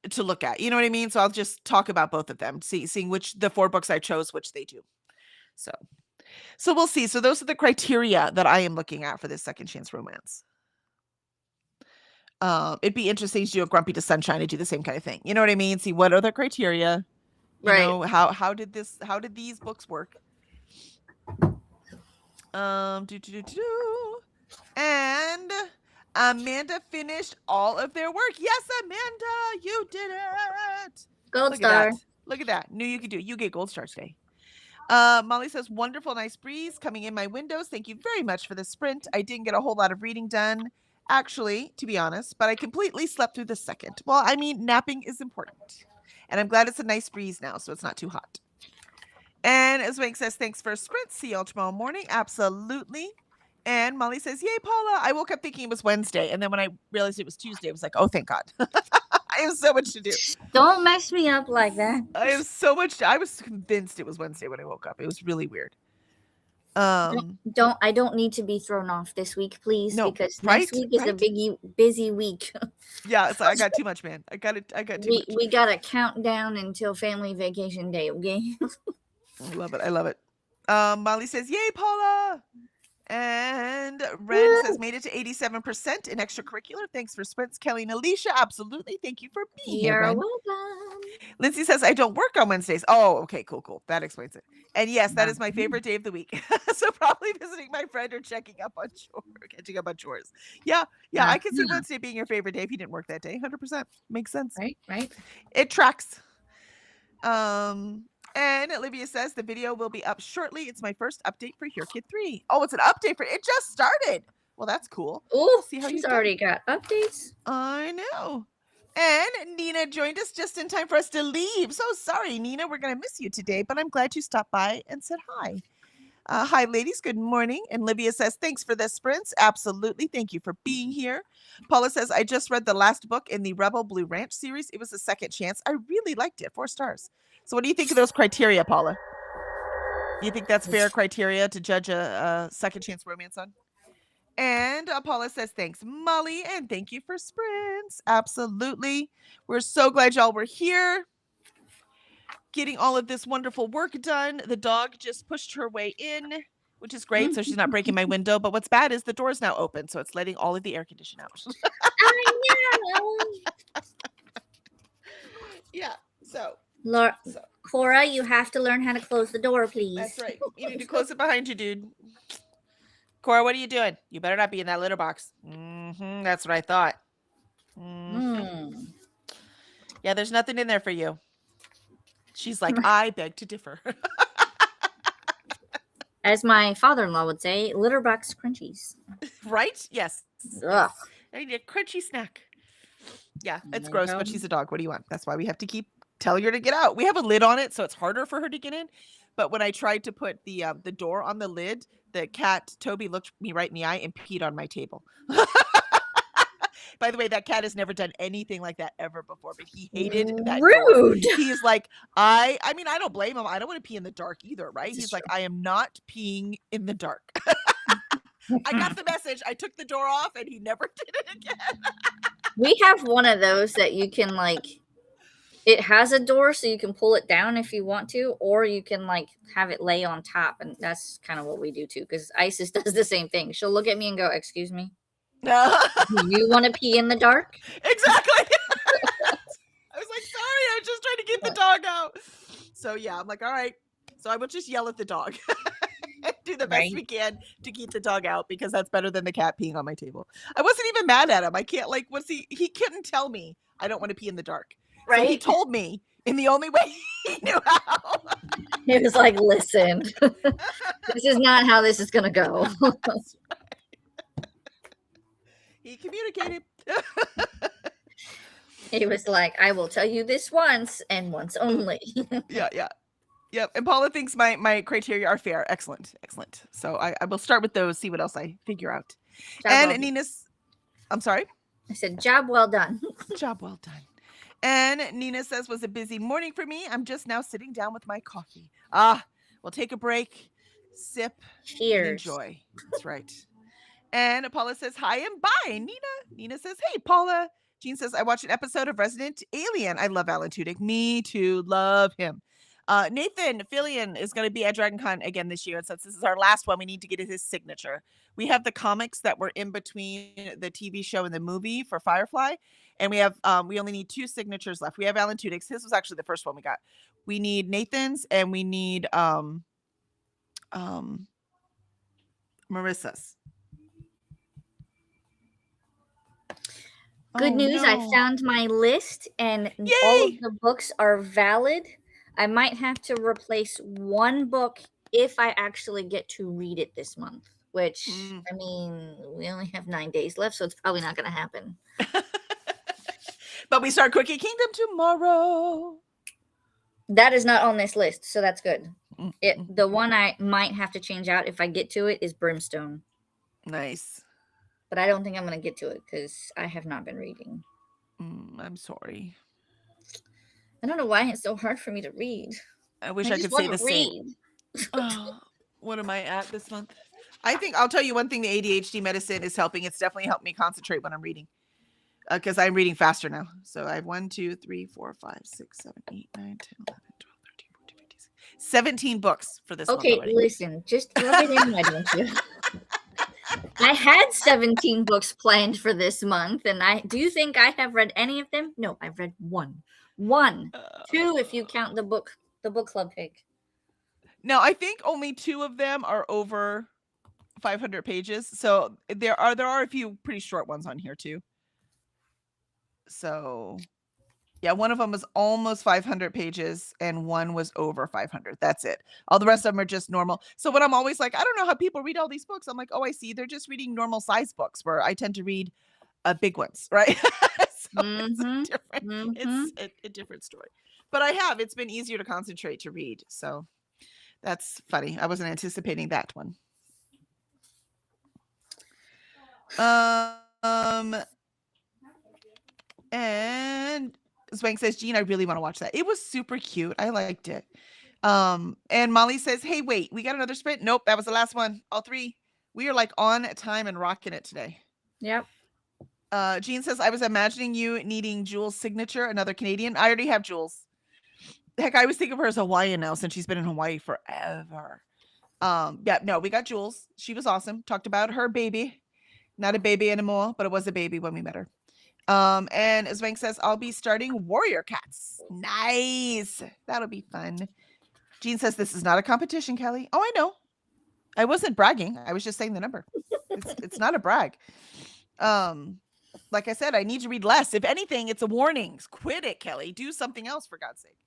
S1: to look at, you know what I mean? So I'll just talk about both of them, seeing which the 4 books I chose, which they do. So we'll see. So those are the criteria that I am looking at for this second chance romance. It'd be interesting to do a Grumpy to Sunshine and do the same kind of thing. You know what I mean? See what other criteria,
S2: Right.
S1: How did these books work? And Amanda finished all of their work. Yes, Amanda, you did it.
S2: Gold star.
S1: Look at that. Knew you could do it. You get gold star today. Molly says, wonderful, nice breeze coming in my windows. Thank you very much for the sprint. I didn't get a whole lot of reading done, actually, to be honest, but I completely slept through the second. Well, I mean, napping is important. And I'm glad it's a nice breeze now, so it's not too hot. And as Wank says, thanks for a sprint. See y'all tomorrow morning. Absolutely. And Molly says, yay, Paula. I woke up thinking it was Wednesday. And then when I realized it was Tuesday, I was like, oh, thank God. I have so much to do.
S2: Don't mess me up like that.
S1: I have so much. I was convinced it was Wednesday when I woke up. It was really weird.
S2: I don't need to be thrown off this week, please,
S1: No,
S2: because
S1: right,
S2: next week is a busy week.
S1: Yeah, so I got too much, man. I got too much.
S2: We got a countdown until family vacation day, okay?
S1: I love it. Molly says, yay, Paula. And Ren says, made it to 87% in extracurricular. Thanks for sprints, Kelly and Alicia. Absolutely. Thank you for being here.
S2: You're
S1: Ren.
S2: welcome.
S1: Lindsay says, I don't work on Wednesdays. Oh, okay, cool. That explains it. And yes, that is my favorite day of the week. So probably visiting my friend or catching up on chores. Yeah, I can see Wednesday being your favorite day if you didn't work that day. 100%. Makes sense.
S2: Right.
S1: It tracks. And Olivia says the video will be up shortly. It's my first update for Here Kid 3. Oh, it's an update for it just started. Well, that's cool.
S2: Oh,
S1: see how
S2: she's already got updates.
S1: I know. And Nina joined us just in time for us to leave. So sorry, Nina. We're going to miss you today, but I'm glad you stopped by and said hi. Hi, ladies. Good morning. And Livia says, thanks for the sprints. Absolutely. Thank you for being here. Paula says, I just read the last book in the Rebel Blue Ranch series. It was a second chance. I really liked it. 4 stars. So what do you think of those criteria, Paula? Do you think that's fair criteria to judge a second chance romance on? And Paula says, thanks, Molly. And thank you for sprints. Absolutely. We're so glad y'all were here, getting all of this wonderful work done. The dog just pushed her way in, which is great. So she's not breaking my window. But what's bad is the door is now open. So it's letting all of the air condition out.
S2: I know.
S1: Yeah. So,
S2: Cora, you have to learn how to close the door, please.
S1: That's right. You need to close it behind you, dude. Cora, what are you doing? You better not be in that litter box. That's what I thought. Yeah, there's nothing in there for you. She's like, I beg to differ.
S2: As my father-in-law would say, litter box crunchies.
S1: Right? Yes.
S2: Ugh.
S1: I need a crunchy snack. Yeah, it's gross, but she's a dog. What do you want? That's why we have to keep telling her to get out. We have a lid on it, so it's harder for her to get in. But when I tried to put the door on the lid, the cat, Toby, looked me right in the eye and peed on my table. By the way, that cat has never done anything like that ever before, but he hated that
S2: rude.
S1: Door. He's like, I mean, I don't blame him. I don't want to pee in the dark either, right? He's like, I am not peeing in the dark. I got the message. I took the door off and he never did it again.
S2: We have one of those that you can it has a door so you can pull it down if you want to, or you can have it lay on top. And that's kind of what we do too. Cause Isis does the same thing. She'll look at me and go, excuse me.
S1: No.
S2: Do you want to pee in the dark?
S1: Exactly. I was like, sorry, I was just trying to get the dog out. So yeah, I'm like, all right. So I will just yell at the dog. Do the best we can to keep the dog out, because that's better than the cat peeing on my table. I wasn't even mad at him. I can't he couldn't tell me I don't want to pee in the dark. Right. So he told me in the only way he knew how.
S2: He was like, listen, this is not how this is gonna go.
S1: That's right. He communicated.
S2: He was like, I will tell you this once and once only.
S1: Yeah. Yep. And Paula thinks my criteria are fair. Excellent. So I will start with those, see what else I figure out. And Nina's, I'm sorry?
S2: I said, job well done.
S1: Job well done. And Nina says, was a busy morning for me. I'm just now sitting down with my coffee. We'll take a break, sip,
S2: cheers,
S1: and enjoy. That's right. And Paula says, hi and bye, Nina. Nina says, hey, Paula. Jean says, I watched an episode of Resident Alien. I love Alan Tudyk. Me too. Love him. Nathan Fillion is going to be at DragonCon again this year. And since this is our last one, we need to get his signature. We have the comics that were in between the TV show and the movie for Firefly. And we have, we only need 2 signatures left. We have Alan Tudyk's. His was actually the first one we got. We need Nathan's and we need Marissa's.
S2: Good news, no. I found my list and
S1: Yay!
S2: All of the books are valid. I might have to replace one book if I actually get to read it this month, which, I mean, we only have 9 days left, so it's probably not going to happen.
S1: But we start Cookie Kingdom tomorrow.
S2: That is not on this list, so that's good. The one I might have to change out if I get to it is Brimstone.
S1: Nice.
S2: But I don't think I'm going to get to it because I have not been reading.
S1: I'm sorry.
S2: I don't know why it's so hard for me to read.
S1: I wish I could say the same. What am I at this month? I think I'll tell you one thing. The ADHD medicine is helping. It's definitely helped me concentrate when I'm reading. Because I'm reading faster now. So I have 1, 2, 3, 4, 5, 6, 7, 8, 9, 10, 11, 12, 13, 14, 15, 16, 17 books for this month.
S2: Okay, listen. Just rub it in, why don't you? I had 17 books planned for this month, and do you think I have read any of them? No, I've read one. 2 if you count the book club pick.
S1: No, I think only 2 of them are over 500 pages. So there are a few pretty short ones on here too. So yeah, one of them was almost 500 pages and one was over 500. That's it. All the rest of them are just normal. So when I'm always like, I don't know how people read all these books. I'm like, oh, I see. They're just reading normal size books where I tend to read big ones, right?
S2: Mhm.
S1: different,
S2: Mhm.
S1: it's a different story. But it's been easier to concentrate to read. So that's funny. I wasn't anticipating that one. And Swank says, Gene, I really want to watch that. It was super cute. I liked it. And Molly says, hey, wait, we got another sprint. Nope, that was the last one. All three. We are like on time and rocking it today.
S2: Yep.
S1: Jean says, I was imagining you needing Jules' signature, another Canadian. I already have Jules. Heck, I always think of her as Hawaiian now since she's been in Hawaii forever. Yeah, no, we got Jules. She was awesome. Talked about her baby. Not a baby anymore, but it was a baby when we met her. And Zwank says, I'll be starting Warrior Cats. Nice. That'll be fun. Jean says, this is not a competition, Kelly. Oh, I know. I wasn't bragging. I was just saying the number. It's not a brag. Like I said, I need to read less. If anything, it's a warning. Quit it, Kelly. Do something else, for God's sake.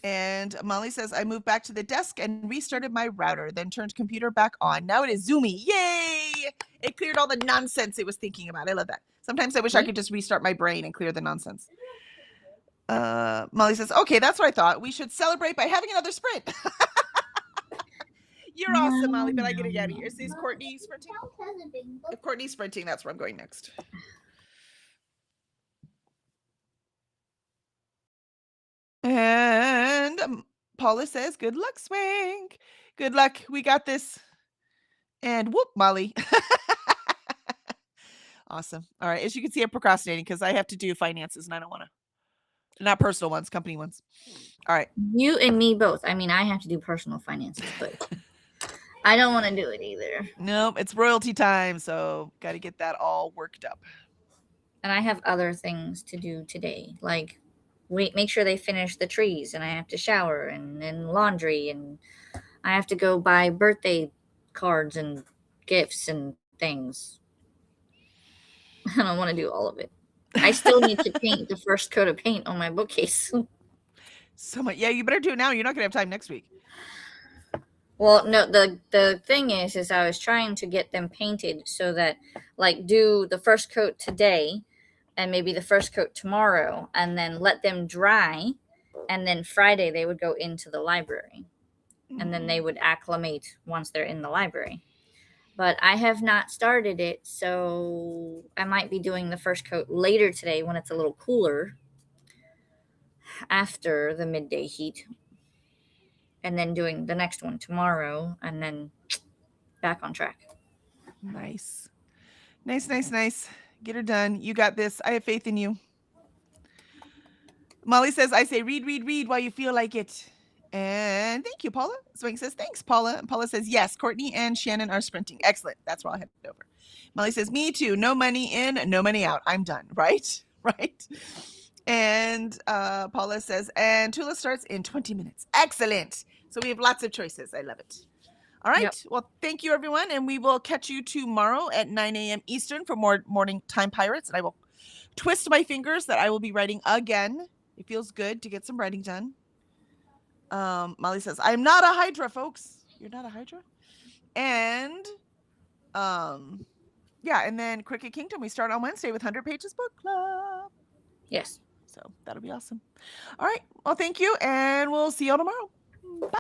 S1: And Molly says, I moved back to the desk and restarted my router, then turned computer back on. Now it is zoomy. Yay! It cleared all the nonsense it was thinking about. I love that. Sometimes I wish I could just restart my brain and clear the nonsense. Molly says, okay, that's what I thought. We should celebrate by having another sprint. You're awesome, Molly, but I get it out of here. Is Courtney sprinting? If Courtney's sprinting, that's where I'm going next. And Paula says, good luck, Swank. Good luck. We got this. And whoop, Molly. Awesome. All right. As you can see, I'm procrastinating because I have to do finances and I don't want to. Not personal ones, company ones. All right.
S2: You and me both. I mean, I have to do personal finances, but I don't want to do it either.
S1: Nope. It's royalty time. So got to get that all worked up.
S2: And I have other things to do today, like make sure they finish the trees, and I have to shower and laundry, and I have to go buy birthday cards and gifts and things. I don't want to do all of it. I still need to paint the first coat of paint on my bookcase.
S1: So much. Yeah, you better do it now. You're not going to have time next week.
S2: Well, no, the thing is I was trying to get them painted so that, like, do the first coat today and maybe the first coat tomorrow, and then let them dry, and then Friday they would go into the library, and then they would acclimate once they're in the library. But I have not started it, so I might be doing the first coat later today when it's a little cooler after the midday heat, and then doing the next one tomorrow, and then back on track.
S1: Nice. Nice. Get her done. You got this. I have faith in you. Molly says, I say read while you feel like it. And thank you, Paula. Swank says, thanks, Paula. And Paula says, yes, Courtney and Shannon are sprinting. Excellent. That's where I'll head over. Molly says, me too. No money in, no money out. I'm done. Right? Right. And Paula says, and Tula starts in 20 minutes. Excellent. So we have lots of choices. I love it. All right. Yep. Well, thank you, everyone. And we will catch you tomorrow at 9 a.m. Eastern for more Morning Time Pirates. And I will twist my fingers that I will be writing again. It feels good to get some writing done. Molly says, I'm not a Hydra, folks. You're not a Hydra? And, yeah, and then Cricket Kingdom, we start on Wednesday with 100 Pages Book Club.
S2: Yes.
S1: So that'll be awesome. All right. Well, thank you, and we'll see you all tomorrow.